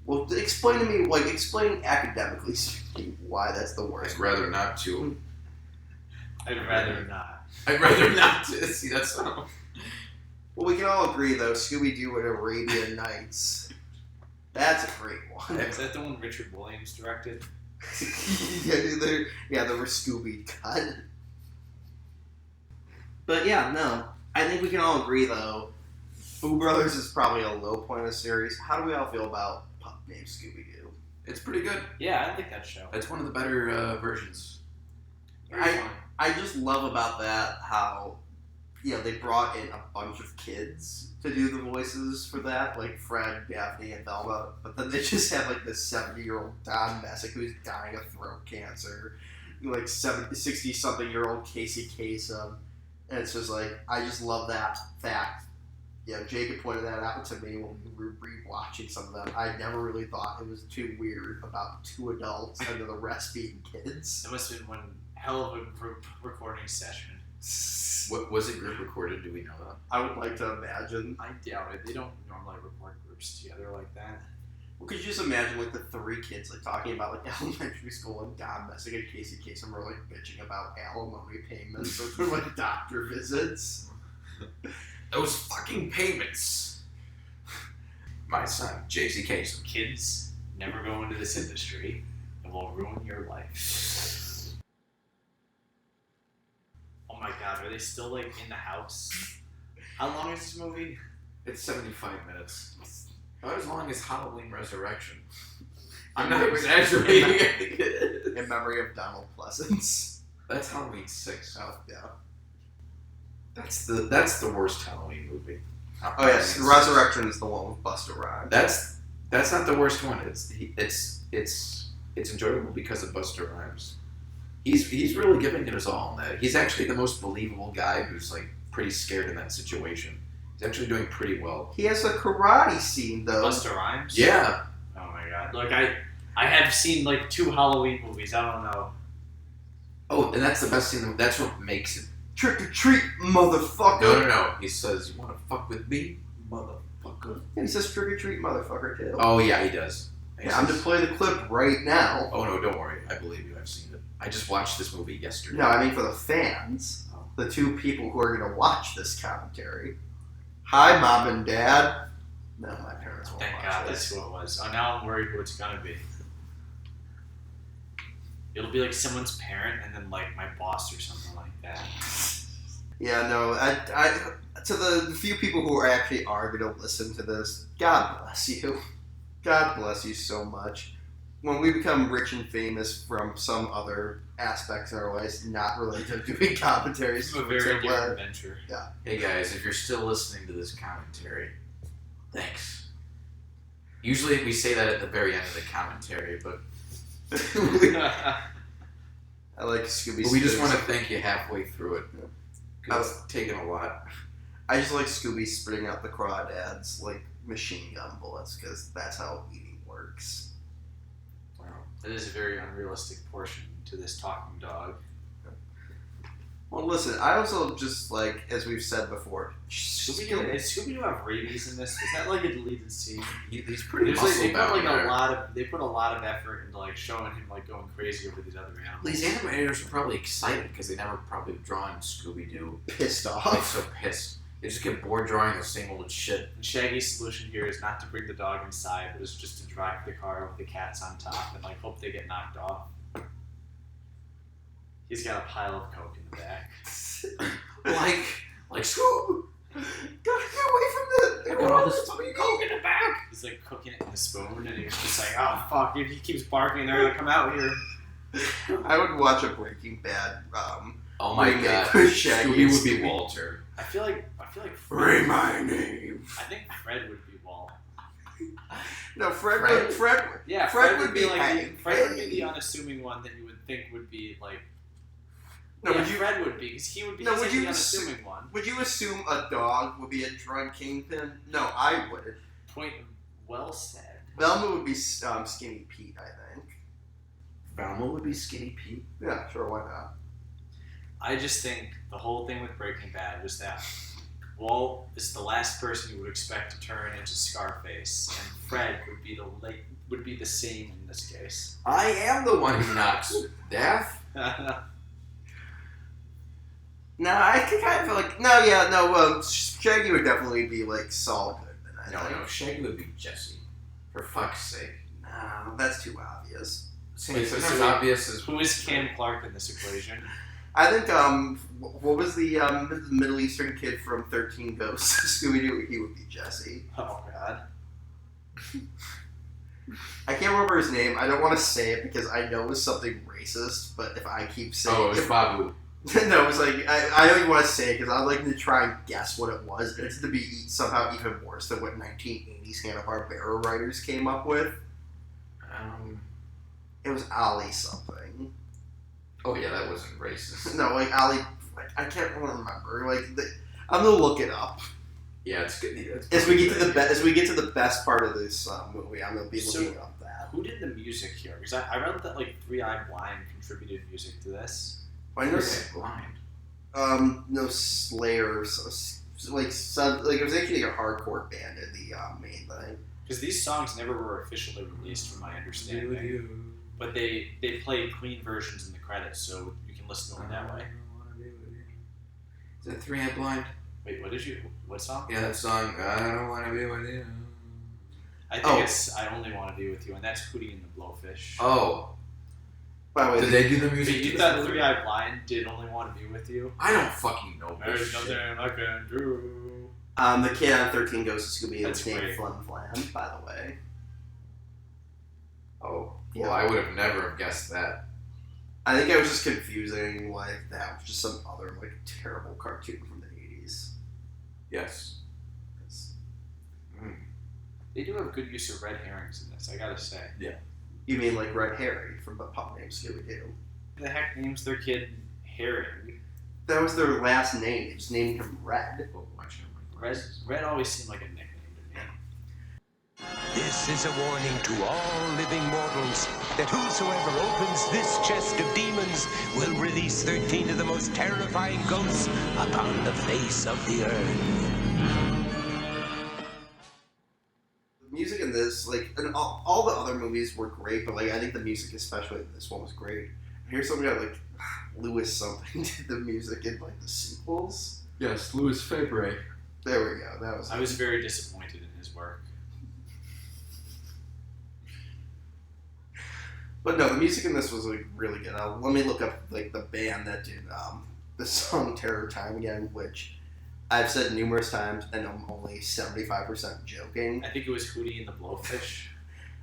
Well, explain to me, explain academically speaking why that's the worst. I'd rather not to. I'd rather not. I'd rather not to. See, that's not. Well, we can all agree, though, Scooby-Doo and Arabian Nights. That's a great one. Is that the one Richard Williams directed? They were Scooby cut. But yeah, no. I think we can all agree, though, Boo Brothers is probably a low point of the series. How do we all feel about Pup named Scooby-Doo? It's pretty good. Yeah, I like that show. It's one of the better versions. Very I- fun. I just love about that how, they brought in a bunch of kids to do the voices for that, like Fred, Daphne, and Velma, but then they just have, this 70-year-old Don Messick who's dying of throat cancer, 60-something-year-old Casey Kasem, and it's just I just love that fact. Jacob pointed that out to me when we were rewatching some of them. I never really thought it was too weird about two adults and the rest being kids. It must have been one hell of a group recording session. What was it group recorded? Do we know that? I would like to imagine. I doubt it. They don't normally record groups together like that. Well, could you just imagine the three kids talking about elementary school and Don Messick and Casey Kasem were bitching about alimony payments or for doctor visits? Those fucking payments. My son, JC Kasem. Kids, never go into this industry. It will ruin your life. Oh my god, are they still in the house? How long is this movie? It's 75 minutes. About as long as Halloween Resurrection. I'm not exaggerating. In memory of Donald Pleasance. That's Halloween 6. Oh, yeah. That's the worst Halloween movie. Oh, yes. Resurrection is the one with Busta Rhymes. That's not the worst one. It's enjoyable because of Busta Rhymes. He's really giving it his all in that. He's actually the most believable guy who's pretty scared in that situation. He's actually doing pretty well. He has a karate scene, though. Busta Rhymes? Yeah. Oh my god. Look, I have seen 2 Halloween movies. I don't know. Oh, and that's the best thing. That's what makes it. Trick or treat, motherfucker. No. He says, "You want to fuck with me, motherfucker?" And he says trick or treat, motherfucker, too. Oh yeah, he does. Yeah, I'm to play the clip right now. Oh no, don't worry. I believe you. I've seen it. I just watched this movie yesterday. No, I mean for the fans. Oh. The two people who are going to watch this commentary. Hi, Mom and Dad. No, my parents won't Thank watch God this. that's who it was. Oh, now I'm worried who it's gonna be. It'll be someone's parent and then my boss or something like that. Yeah, no, I to the few people who actually are going to listen to this, God bless you. God bless you so much. When we become rich and famous from some other aspects in our lives, not related to doing commentaries, It's a very different venture. Hey guys, if you're still listening to this commentary, thanks. Usually we say that at the very end of the commentary, but I like Scooby. we just spitting want to some- thank you halfway through it. 'Cause it's taken a lot. I just like Scooby spitting out the crawdads like machine gun bullets because that's how eating works. Wow. That is a very unrealistic portion to this talking dog. Well, listen, I also just as we've said before, Does Scooby-Doo have rabies in this? Is that a deleted scene? He's pretty There's muscle they put bound there. they put a lot of effort into showing him going crazy over these other animals. These animators are probably excited because they never probably drawn Scooby-Doo. pissed They're off. so pissed. They just get bored drawing the same old shit. And Shaggy's solution here is not to bring the dog inside, but is just to drive the car with the cats on top and hope they get knocked off. He's got a pile of coke in the back. like Scoob! Get away from the Got all this fucking coke in the back. He's like cooking it in the spoon, and he's just like, "Oh fuck!" If he keeps barking, they're gonna come out here. I would watch a Breaking Bad. Oh my remake god, with Shaggy Scooby and would be Scooby. Walter. I feel like Ray my name. I think Fred would be Walt. No, Fred. Yeah, Fred would be like Hank. Fred would be the unassuming one that you would think would be like. No, yeah, would you? Fred would be because he would be No, he's would like you the unassuming one. Would you assume a dog would be a drug kingpin? No, I would. Point well said. Velma would be Skinny Pete, I think. Velma would be Skinny Pete. Yeah, sure, why not? I just think the whole thing with Breaking Bad was that Walt is the last person you would expect to turn into Scarface, and Fred would be the same in this case. I am the one who knocks death. No, I think I feel like Shaggy would definitely be like Saul Goodman. I think. No, Shaggy would be Jesse. For fuck's sake. No, that's too obvious. It's as obvious as Who is Cam Clark in this equation? I think what was the Middle Eastern kid from 13 Ghosts? Scooby-Doo? He would be Jesse. Oh god. I can't remember his name. I don't want to say it because I know it's something racist. But if I keep saying, it was Babu. no, it's like I don't even want to say it because I'd like to try and guess what it was. It's to be somehow even worse than what 1980s Hanna-Barbera writers came up with. It was Ali something. Oh yeah, that wasn't racist. No, like Ali. Like, I can't remember. I'm gonna look it up. Yeah, it's good. Yeah, As we get to the best part of this movie, I'm gonna be looking up that. Who did the music here? Because I read that like 3-Eye Blind contributed music to this. I know. Blind. No Slayer. Like it was actually a hardcore band in the main thing. Because these songs never were officially released, from my understanding. But they played clean versions in the credits, so you can listen to them that way. Is that 3-Eye Blind? Wait, what song? Yeah, that song. I don't want to be with you. I think it's I Only Want to Be With You, and that's Hootie and the Blowfish. Oh. By the way, Did they do the music? Wait, you thought 3-Eye Blind did Only Want to Be With You? I don't fucking know this There's shit. nothing I can do. the kid on 13 Ghosts of Scooby-Doo That's was named great. Flim Flam, by the way. Oh. Yeah. Well, I would have never have guessed that. I think I was just confusing like that was just some other like terrible cartoon from the 80s. Yes. They do have good use of red herrings in this, I gotta say. You mean like Red Harry from The Pup Named Scooby-Doo? Who the heck names their kid Herring? That was their last name. They just named him Red. Oh, watch out, my glasses. Red always seemed like a nickname to me. This is a warning to all living mortals that whosoever opens this chest of demons will release 13 of the most terrifying ghosts upon the face of the earth. The music in this, like, and all the other movies were great, but like I think the music, especially in this one, was great. Here's something that like Louis something did the music in like the sequels. Yes, Louis Fabre. There we go. That was. I was very disappointed in his work. But no, the music in this was like really good. Let me look up like the band that did the song "Terror Time" again, which I've said numerous times, and I'm only 75% joking. I think it was Hootie and the Blowfish.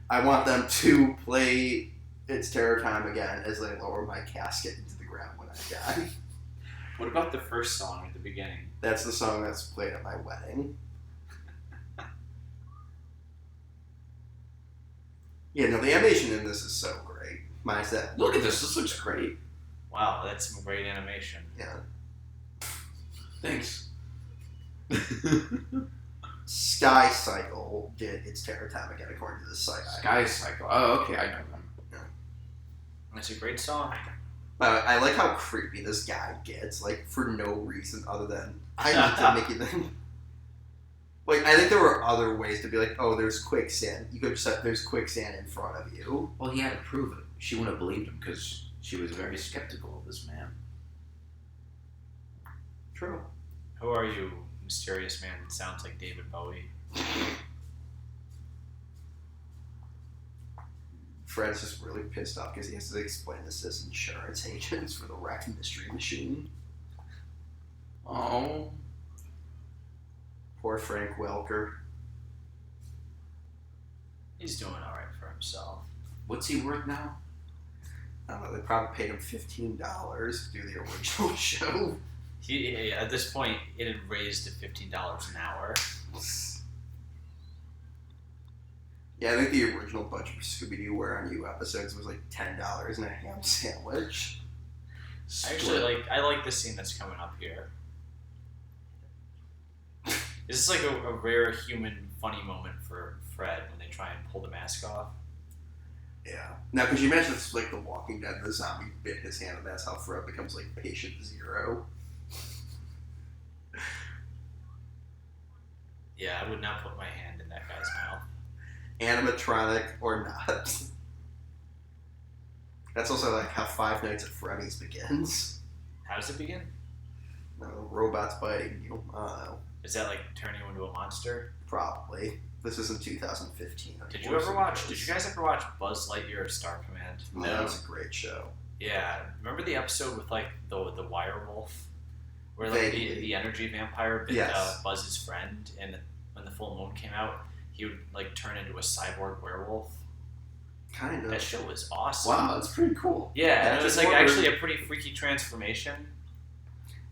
I want them to play "It's Terror Time" again as they lower my casket into the ground when I die. What about the first song at the beginning? That's the song that's played at my wedding. Yeah, no, the animation in this is so great. Minus that. Look at this. This looks great. Wow, that's some great animation. Yeah. Thanks. Sky Cycle did "It's Terror Time" again, according to this site. Sky Cycle. Oh, okay. I know them. It's a great song. I like how creepy this guy gets, like, for no reason other than I need to make it. Like, I think there were other ways to be like, oh, there's quicksand. You could have said there's quicksand in front of you. Well, he had to prove it. She wouldn't have believed him because she was very skeptical of this man. True. Who are you, mysterious man that sounds like David Bowie? Fred's just really pissed off because he has to explain this as insurance agents for the wrecked mystery machine. Oh. Poor Frank Welker. He's doing all right for himself. What's he worth now? I don't know, they probably paid him $15 to do the original show. He at this point it had raised to $15 an hour. Yeah, I think the original budget for Scooby-Doo Where Are You episodes was like $10 and a ham sandwich. I like the scene that's coming up here. This is like a rare human funny moment for Fred when they try and pull the mask off. Yeah. Now, could you imagine this like The Walking Dead, the zombie bit his hand and that's how Fred becomes like patient zero? Yeah, I would not put my hand in that guy's mouth. Animatronic or not. That's also like how Five Nights at Freddy's begins. How does it begin? No, robots biting you. I don't know. Is that like turning you into a monster? Probably. This is in 2015. Did you guys ever watch Buzz Lightyear Star Command? No. That was a great show. Yeah. Remember the episode with like the wire wolf? Where like the energy vampire bit Buzz's friend, and when the full moon came out, he would like turn into a cyborg werewolf. Kind of. That show was awesome. Wow, that's pretty cool. Yeah, and it was like actually a pretty freaky transformation.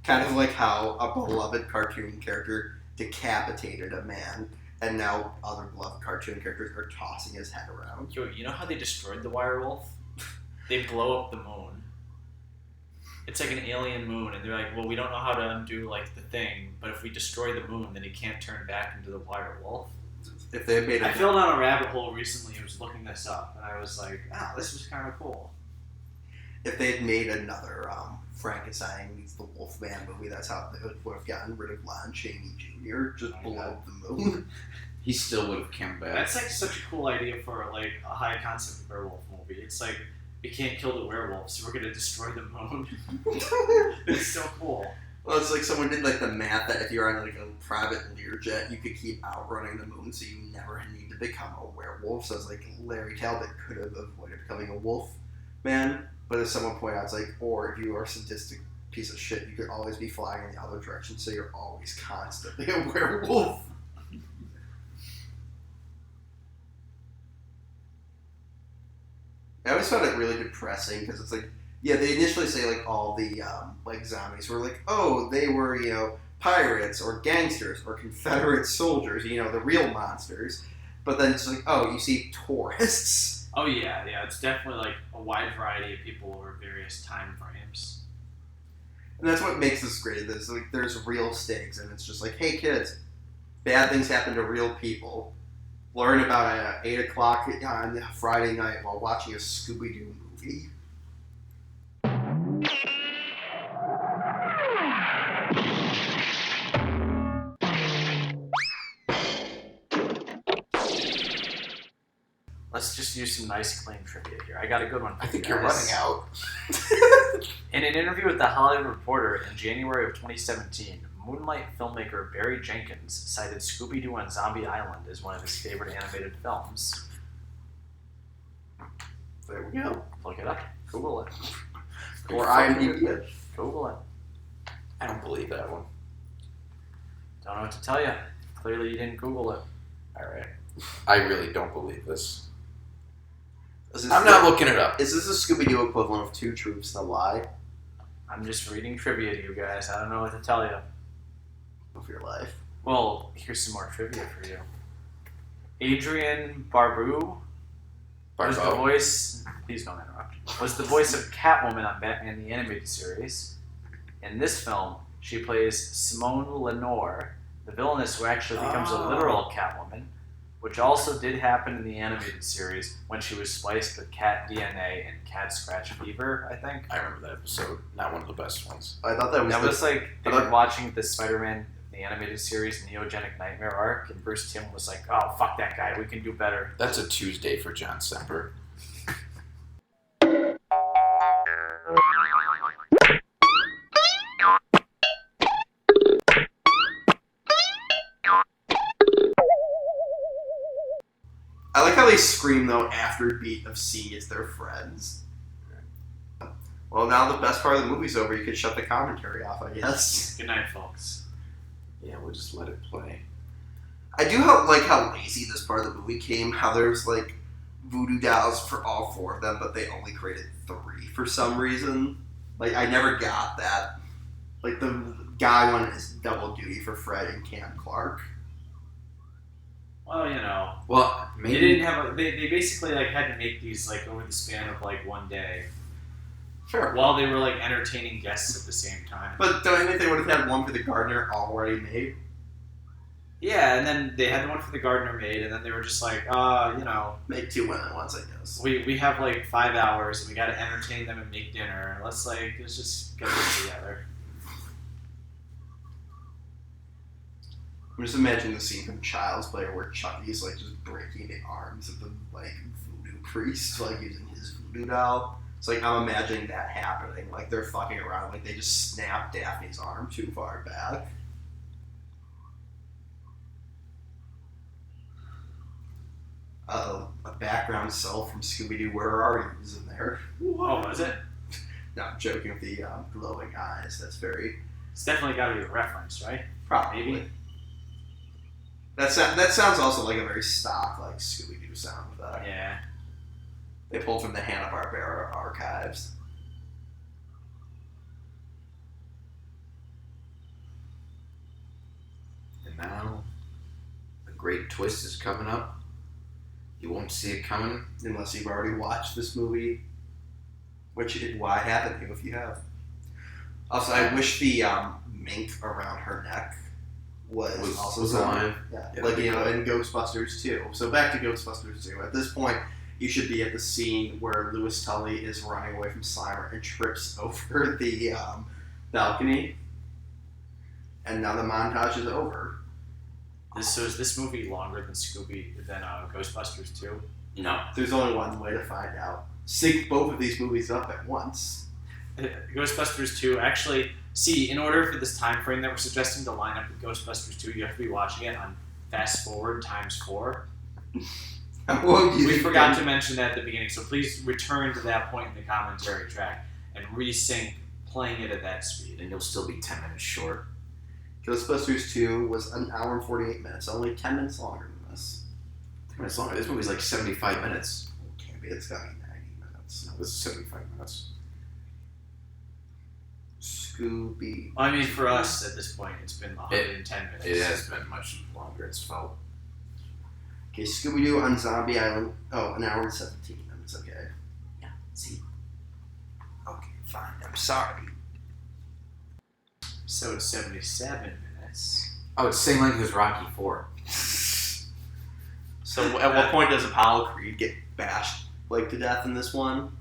Kind of like how a beloved cartoon character decapitated a man, and now other beloved cartoon characters are tossing his head around. Yo, you know how they destroyed the werewolf? They blow up the moon. It's like an alien moon, and they're like, well, we don't know how to undo like the thing, but if we destroy the moon, then he can't turn back into the werewolf. If they made I fell down a rabbit hole recently. I was looking this up, and I was like, "Oh, this was kind of cool." If they had made another Frankenstein meets the Wolfman movie, that's how they would have gotten rid of Lon Chaney Jr. Just blow up the moon. He still would have come back. That's like such a cool idea for like a high concept werewolf movie. It's like we can't kill the werewolf, so we're gonna destroy the moon. It's so cool. Well, it's like someone did like the math that if you're on like a private Learjet, you could keep outrunning the moon, so you never need to become a werewolf. So it's like Larry Talbot could have avoided becoming a wolf man, but as someone pointed out, it's like, or if you are a sadistic piece of shit, you could always be flying in the other direction, so you're always constantly a werewolf. I always found it really depressing because it's like, yeah, they initially say like all the like zombies were like, oh, they were, you know, pirates or gangsters or Confederate soldiers, you know, the real monsters. But then it's like, oh, you see tourists. Oh yeah, it's definitely like a wide variety of people over various time frames. And that's what makes this great. There's like there's real stakes, and it's just like, hey kids, bad things happen to real people. Learn about it at 8 o'clock on Friday night while watching a Scooby-Doo movie. Let's just use some nice, clean trivia here. I got a good one. I think you're running out. In an interview with The Hollywood Reporter in January of 2017, Moonlight filmmaker Barry Jenkins cited Scooby-Doo on Zombie Island as one of his favorite animated films. There we go. Look it up. Google it. Or IMDb it. Google it. I don't believe that one. Don't know what to tell you. Clearly you didn't Google it. Alright. I really don't believe this. I'm I'm not looking it up. Is this a Scooby-Doo equivalent of Two Truths and a Lie? I'm just reading trivia to you guys. I don't know what to tell you. Of your life. Well, here's some more trivia for you. Adrian Barbeau was the voice. Please don't interrupt. Was the voice of Catwoman on Batman the Animated Series. In this film, she plays Simone Lenore, the villainess who actually becomes a literal Catwoman, which also did happen in the animated series when she was spliced with cat DNA and cat scratch fever, I think. I remember that episode. Not one of the best ones. I thought that was like they were watching the Spider-Man the animated series Neogenic Nightmare arc, and Bruce Timm was like, "Oh fuck that guy, we can do better." That's a Tuesday for John Semper. I like how they scream though after beat of seeing it's their friends. Well, now the best part of the movie's over. You can shut the commentary off, I guess. Good night, folks. Yeah, we'll just let it play. I do like how lazy this part of the movie came. How there's like voodoo dolls for all 4 of them, but they only created 3 for some reason. Like I never got that. Like the guy one is double duty for Fred and Cam Clark. Well, you know, Well, they maybe didn't have. They basically like had to make these like over the span of like one day, sure. while they were like entertaining guests at the same time. But don't you think they would have had one for the gardener already made? Yeah, and then they had the one for the gardener made, and then they were just like, you know, Make 2 women once, I guess. we have like 5 hours, and we got to entertain them and make dinner. Let's just get this together. I'm just imagining the scene from Child's Play where Chucky's like just breaking the arms of the like voodoo priest, like using his voodoo doll. It's like I'm imagining that happening. Like they're fucking around, like they just snapped Daphne's arm too far back. A background cell from Scooby-Doo, Where Are You? Is in there. Oh, was it? No, I'm joking with the glowing eyes. That's very It's definitely got to be a reference, right? probably. Maybe. That sounds also like a very stock like Scooby-Doo sound effect. Yeah. They pulled from the Hanna-Barbera archives. And now, a great twist is coming up. You won't see it coming. Unless you've already watched this movie. Which, why haven't you if you have? Also, I wish the mink around her neck was also alive. Yeah, Yeah, like, that'd be cool. in Ghostbusters 2. So back to Ghostbusters 2. At this point, you should be at the scene where Louis Tully is running away from Slimer and trips over the balcony. And now the montage is over. So is this movie longer than Ghostbusters 2? No. There's only one way to find out. Sync both of these movies up at once. Ghostbusters 2, actually, see, in order for this time frame that we're suggesting to line up with Ghostbusters 2, you have to be watching it on fast forward times 4. We forgot to mention that at the beginning, so please return to that point in the commentary track and resync playing it at that speed. And you'll still be 10 minutes short. Ghostbusters 2 was an hour and 48 minutes, only 10 minutes longer than this. 10 minutes longer. This movie's like 75 minutes. It can't be, it's got to be 90 minutes. No, this is 75 minutes. Scooby. I mean, for us, at this point, it's been 110 minutes. It has been much longer, it's felt. Okay, Scooby-Doo on Zombie Island. Oh, an hour and 17 minutes, okay. Yeah, see? Okay, fine, I'm sorry. So it's 77 minutes. Oh, it's the same length as Rocky 4. So at what point does Apollo Creed get bashed like to death in this one?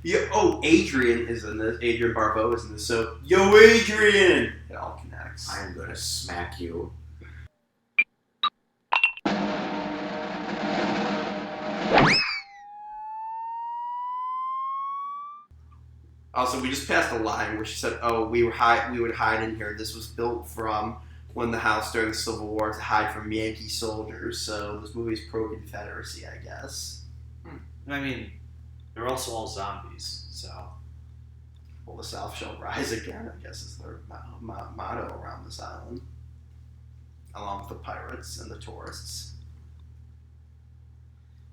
Yeah. Oh, Adrian is in this. Adrian Barbeau is in this. So, yo, Adrian! It all connects. I'm gonna smack you. Also, we just passed a line where she said, "Oh, we would hide in here. This was built from when the house during the Civil War to hide from Yankee soldiers." So this movie's pro-Confederacy, I guess. I mean, they're also all zombies, so... Well, the South shall rise again, I guess is their motto around this island. Along with the pirates and the tourists.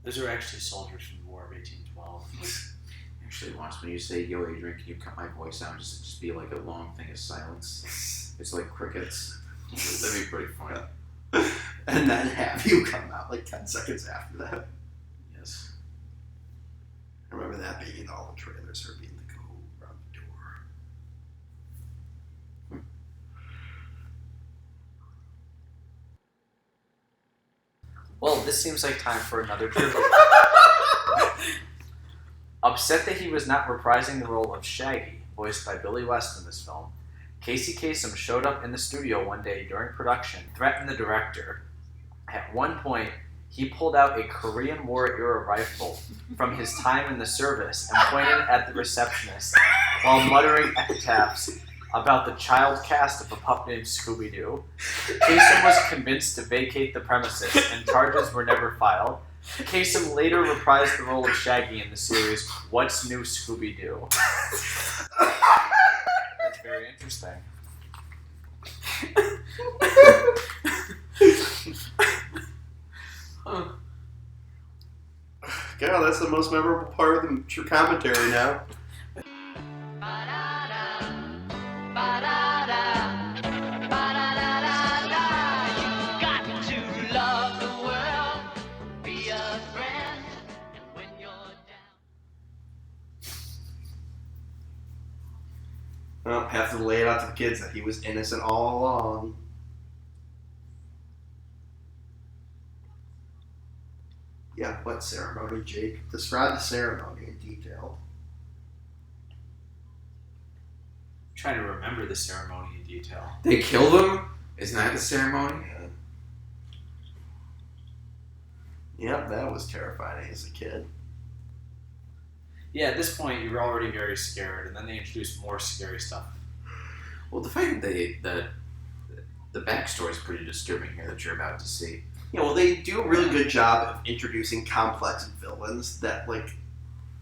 Those are actually soldiers from the War of 1812. Actually, once when you say, yo, Adrian, can you cut my voice down? Just be like a long thing of silence. It's like crickets. That'd be pretty funny. And then have you come out like 10 seconds after that. Yes. I remember that being in all the trailers, her being the go around the door. Well, this seems like time for another trivia. Upset that he was not reprising the role of Shaggy, voiced by Billy West in this film, Casey Kasem showed up in the studio one day during production, threatened the director. At one point, he pulled out a Korean War-era rifle from his time in the service and pointed at the receptionist while muttering epitaphs about the child cast of a pup named Scooby-Doo. Kasem was convinced to vacate the premises, and charges were never filed. Kasem later reprised the role of Shaggy in the series What's New Scooby-Doo? That's very interesting. God, that's the most memorable part of the true commentary now. Ba-da-da, ba-da-da, ba-da-da-da-da. You got to love the world, be a friend, and when you're down. Well, have to lay it out to the kids that he was innocent all along. Yeah, what ceremony, Jake? Describe the ceremony in detail. I'm trying to remember the ceremony in detail. They killed him? Isn't that the ceremony? Yep, that was terrifying as a kid. Yeah, at this point, you're already very scared, and then they introduce more scary stuff. Well, the fact that the backstory is pretty disturbing here that you're about to see. Yeah, well, they do a really good job of introducing complex villains that, like,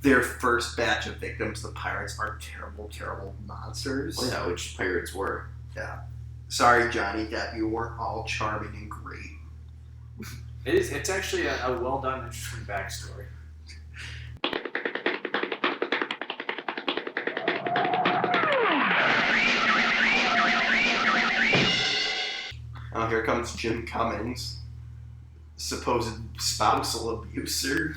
their first batch of victims, the pirates, are terrible, terrible monsters. Well, yeah, which pirates were. Yeah. Sorry, Johnny Depp, you weren't all charming and great. It's actually a well-done, interesting backstory. Oh, here comes Jim Cummings, supposed spousal abuser.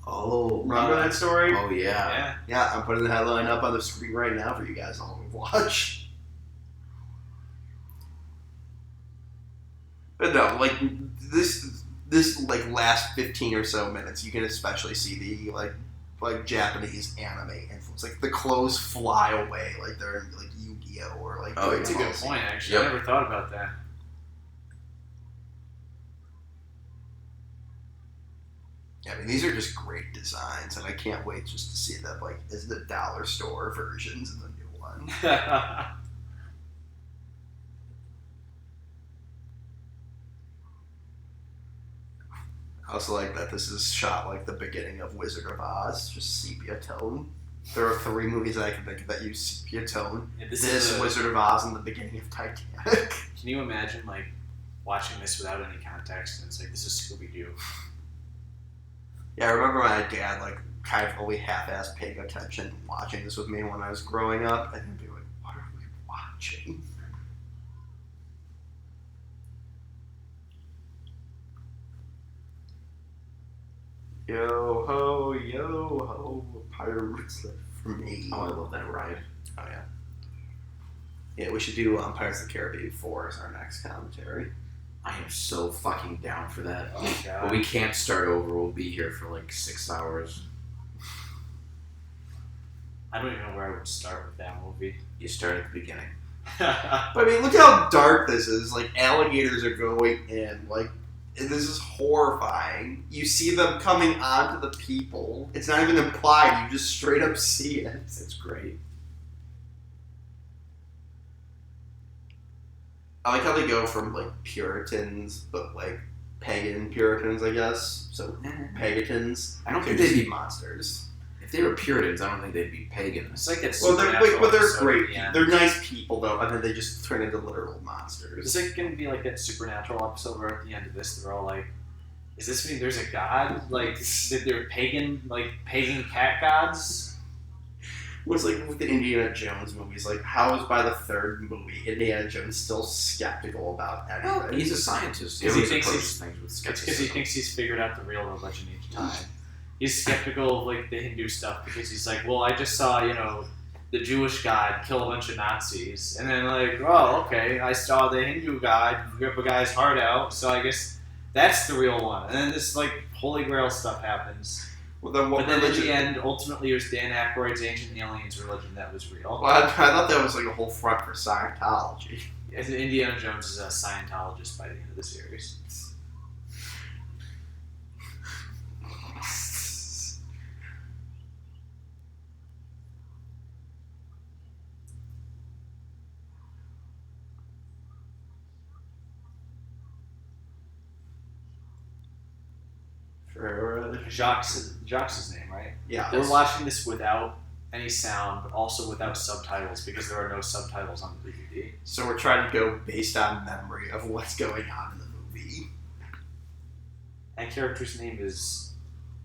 Oh. Remember that story? Oh, yeah. Yeah. Yeah, I'm putting the headline up on the screen right now for you guys all to watch. But no, like this like last 15 or so minutes, you can especially see the like Japanese anime influence. Like the clothes fly away, like they're in like Yu-Gi-Oh or like. Oh, That's a good point, actually. Yep. I never thought about that. Yeah, I mean these are just great designs, and I can't wait just to see them like as the dollar store versions of the new one. I also like that this is shot like the beginning of Wizard of Oz, just sepia tone. There are 3 movies I can think of that use sepia tone. Yeah, This Wizard of Oz, and the beginning of Titanic. Can you imagine, like, watching this without any context, and it's like, this is Scooby-Doo. Yeah, I remember my dad like kind of only half-assed paying attention watching this with me when I was growing up, and he'd be like, "What are we watching?" Yo ho, pirates live for me. Oh, I love that ride. Oh yeah. Yeah, we should do Pirates of the Caribbean 4 as our next commentary. I am so fucking down for that. Oh, God. But we can't start over. We'll be here for like 6 hours. I don't even know where I would start with that movie. You start at the beginning. But I mean, look how dark this is. Like, alligators are going in. Like, this is horrifying. You see them coming onto the people. It's not even implied. You just straight up see it. It's great. I like how they go from, like, Puritans, but, like, pagan Puritans, I guess. So, pagatons. I don't to think just they'd be monsters. If they were Puritans, I don't think they'd be pagans. It's like it's Well, they're episode great. at the end. They're nice people, though, and then they just turn into literal Is monsters. it going to be like that Supernatural episode where at the end of this they're all like, "Does this mean there's a god? Like, they're pagan cat gods?" It was like with the Indiana Jones movies. Like, how is by the 3rd movie Indiana Jones still skeptical about Well, anything? he's a scientist. He Because he always thinks approaches things with It's because he skepticism. thinks he's figured out the real religion each time. He's skeptical of like the Hindu stuff because he's like, well, I just saw, the Jewish god kill a bunch of Nazis, and then like, oh, okay, I saw the Hindu god rip a guy's heart out, so I guess that's the real one. And then this like Holy Grail stuff happens. Well, then what But then at religion? the end, ultimately, it was Dan Aykroyd's Ancient Aliens religion that was real. Well, I thought that was like a whole front for Scientology. As Indiana Jones is a Scientologist by the end of the series. Jacques is his name, right? Yeah. We're watching this without any sound, but also without subtitles because there are no subtitles on the DVD. So we're trying to go based on memory of what's going on in the movie. That character's name is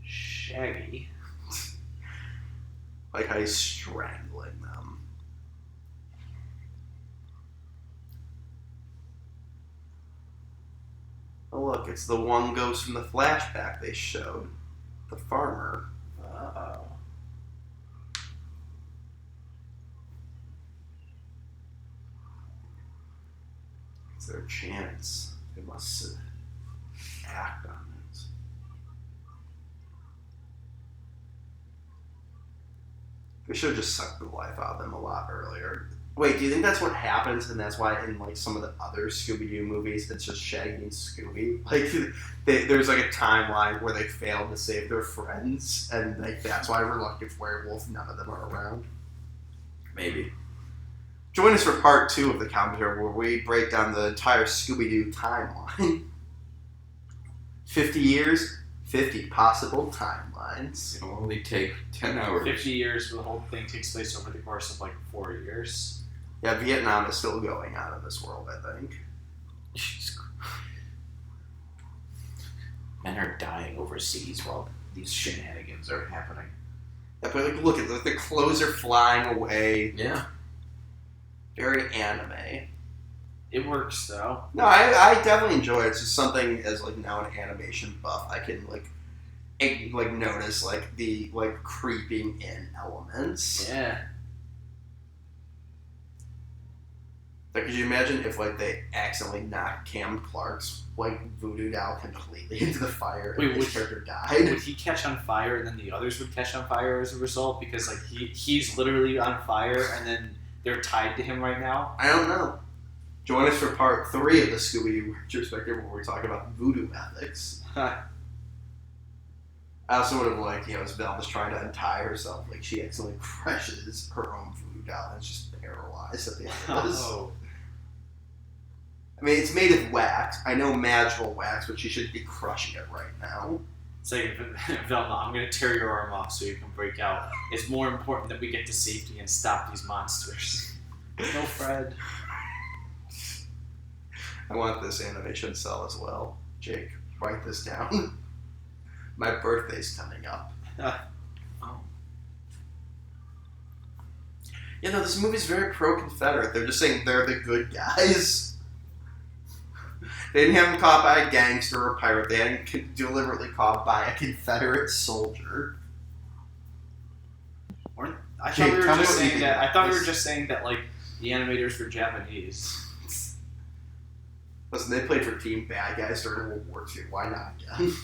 Shaggy. Like how he's strangling them. Oh look, it's the one ghost from the flashback they showed. The farmer. Uh-oh. It's their chance. They must act on it. They should have just sucked the life out of them a lot earlier. Wait, do you think that's what happens, and that's why in like some of the other Scooby-Doo movies, it's just Shaggy and Scooby? Like, there's like a timeline where they failed to save their friends, and like that's why Reluctant Werewolf, none of them are around. Maybe. Join us for part 2 of the commentary, where we break down the entire Scooby-Doo timeline. 50 years, 50 possible timelines. It'll only take 10 hours. 50 years, the whole thing takes place over the course of like 4 years. Yeah, Vietnam is still going on in this world, I think. Men are dying overseas while these shenanigans are happening. Yeah, but like, look at the clothes are flying away. Yeah. Very anime. It works though. No, I definitely enjoy it. It's just something as like now an animation buff, I can like notice like the like creeping in elements. Yeah. Like, could you imagine if like they accidentally knocked Cam Clark's like voodoo doll completely into the fire and Wait, his would- character died? Would he catch on fire and then the others would catch on fire as a result? Because like he's literally on fire and then they're tied to him right now. I don't know. Join us for part 3 of the Scooby-Doo retrospective where we're talking about voodoo ethics. I also would have liked, as Velma's trying to untie herself, like she accidentally crushes her own voodoo doll and is just paralyzed at the end of this. Oh. I mean, it's made of wax. I know magical wax, but she should be crushing it right now. It's like, Velma, I'm going to tear your arm off so you can break out. It's more important that we get to safety and stop these monsters. No, Fred. I want this animation cell as well. Jake, write this down. My birthday's coming up. Oh. Yeah, no, this movie's very pro-Confederate. They're just saying they're the good guys. They didn't have him caught by a gangster or a pirate. They had him deliberately caught by a Confederate soldier. I Jake, thought we were tell me just what you saying think that. about I thought we this. were just saying that like the animators were Japanese. Listen, they played for Team Bad Guys during World War II. Why not again?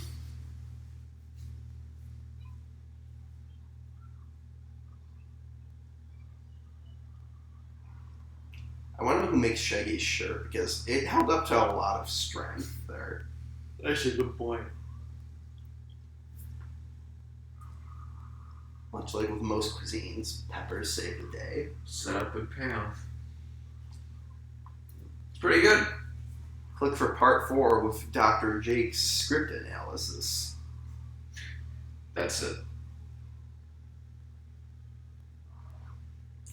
I wonder who makes Shaggy's shirt because it held up to a lot of strength there. That's a good point. Much like with most cuisines, peppers save the day. Set up and pay off. It's pretty good. Click for part 4 with Dr. Jake's script analysis. That's it.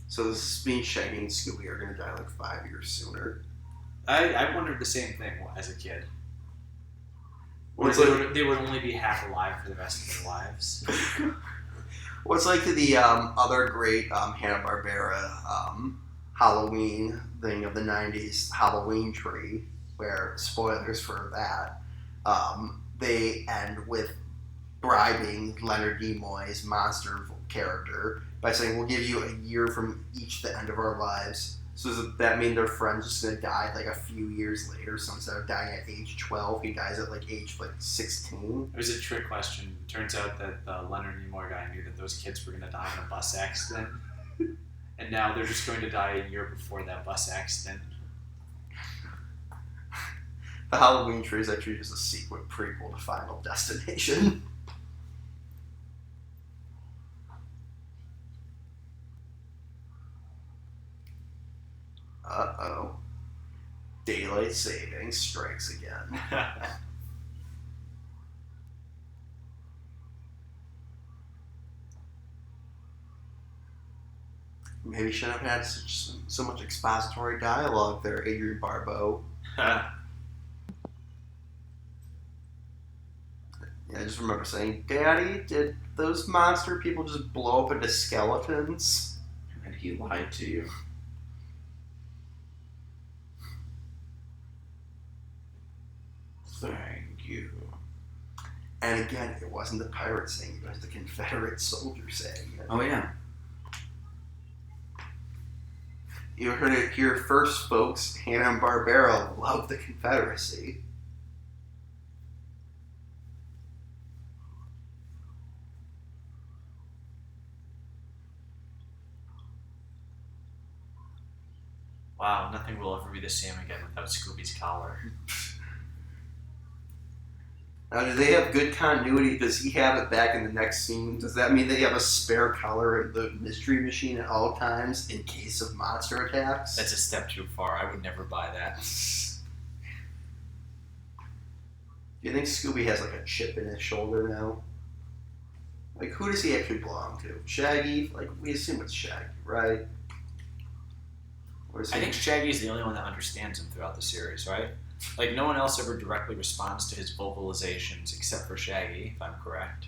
So this means Shaggy and Scooby are going to die like 5 years sooner. I wondered the same thing as a kid. Well, it's They like- would- they would only be half alive for the rest of their lives. What's like the other great Hanna-Barbera Halloween thing of the 90s, Halloween Tree, where, spoilers for that, they end with bribing Leonard Nimoy's monster character by saying, we'll give you a year from each the end of our lives. So does that mean their friend's just going to die like a few years later? So instead of dying at age 12, he dies at like age 16? It was a trick question. Turns out that the Leonard Nimoy guy knew that those kids were going to die in a bus accident. And now they're just going to die a year before that bus accident. The Halloween Tree is actually just a sequel prequel to Final Destination. Uh-oh. Daylight savings strikes again. Maybe you shouldn't have had so much expository dialogue there, Adrian Barbeau. Yeah, I just remember saying, Daddy, did those monster people just blow up into skeletons? And he lied to you. Thank you. And again, it wasn't the pirate saying it, it was the Confederate soldier saying it. Oh, yeah. You heard it here first, folks. Hanna-Barbera loved the Confederacy. Wow, nothing will ever be the same again without Scooby's collar. Now, do they have good continuity? Does he have it back in the next scene? Does that mean they have a spare collar in the mystery machine at all times in case of monster attacks? That's a step too far. I would never buy that. Do you think Scooby has like a chip in his shoulder now? Like, who does he actually belong to? Shaggy? Like, we assume it's Shaggy, right? Or is I he... think Shaggy's the only one that understands him throughout the series, right? Like, no one else ever directly responds to his vocalizations except for Shaggy, if I'm correct.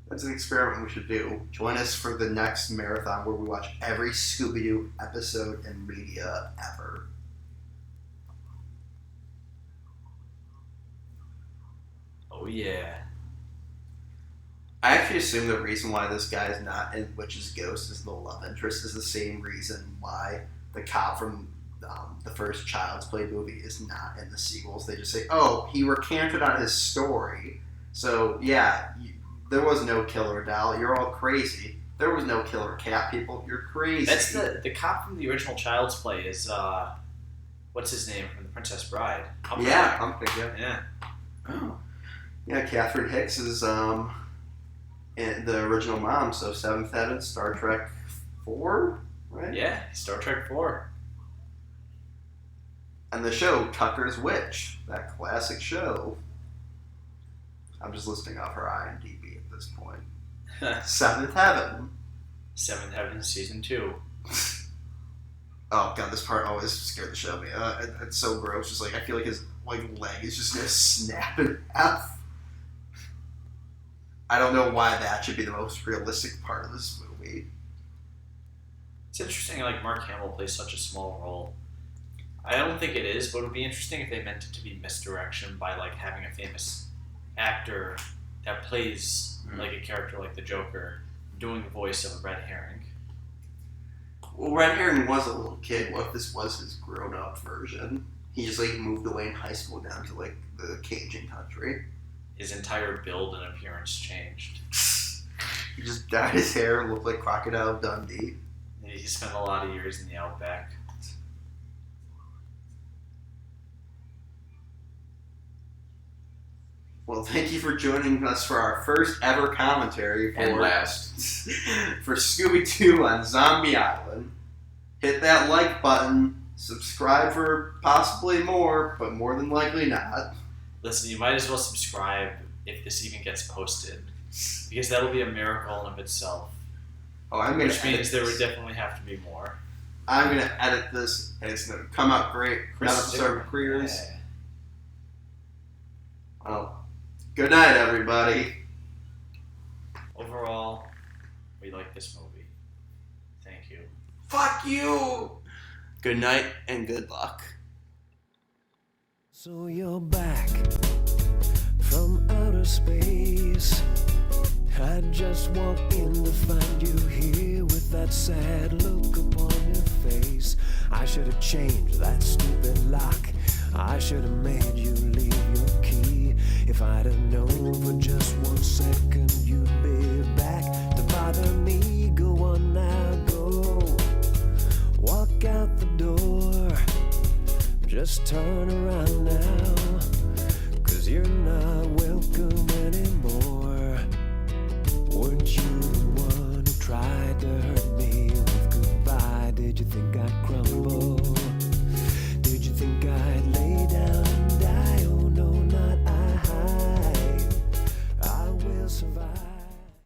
That's an experiment we should do. Join us for the next marathon where we watch every Scooby-Doo episode and media ever. Oh, yeah. I actually assume the reason why this guy is not in Witch's Ghost is the love interest is the same reason why the cop from the first Child's Play movie is not in the sequels. They just say, oh, he recanted on his story. So, yeah, there was no killer doll. You're all crazy. There was no killer cat, people. You're crazy. That's the cop from the original Child's Play is, what's his name from The Princess Bride? Humphrey, yeah. Yeah. Oh. Yeah, Catherine Hicks is in the original mom, so Seventh Heaven, Star Trek 4, right? Yeah, Star Trek 4. And the show, Tucker's Witch, that classic show. I'm just listing off her IMDb at this point. Seventh Heaven. Seventh Heaven Season 2. Oh god, this part always scared the shit out of me. It's so gross. Just like I feel like his leg is just gonna snap in half. I don't know why that should be the most realistic part of this movie. It's interesting, like, Mark Hamill plays such a small role. I don't think it is, but it would be interesting if they meant it to be misdirection by, like, having a famous actor that plays, like, a character like the Joker doing the voice of a red herring. Well, Red Herring was a little kid. What if this was his grown-up version? He just, like, moved away in high school down to, like, the Cajun country. His entire build and appearance changed. He just dyed his hair and looked like Crocodile Dundee. He spent a lot of years in the outback. Well, thank you for joining us for our first ever commentary And last. for Scooby-Doo on Zombie Island. Hit that like button, subscribe for possibly more, but more than likely not. Listen, you might as well subscribe if this even gets posted, because that'll be a miracle in of itself. Oh, I'm gonna Which means edit there this. would definitely have to be more. I'm gonna edit this, and it's gonna come out great. Not episode of Queers. Yeah. Well, good night, everybody. Overall, we like this movie. Thank you. Fuck you. Good night and good luck. So you're back from outer space. I just walked in to find you here with that sad look upon your face. I should have changed that stupid lock. I should have made you leave your key. If I'd have known for just 1 second you'd be back to bother me. Go on now, go. Walk out the door. Just turn around now, 'cause you're not welcome anymore. Weren't you the one who tried to hurt me with goodbye? Did you think I'd crumble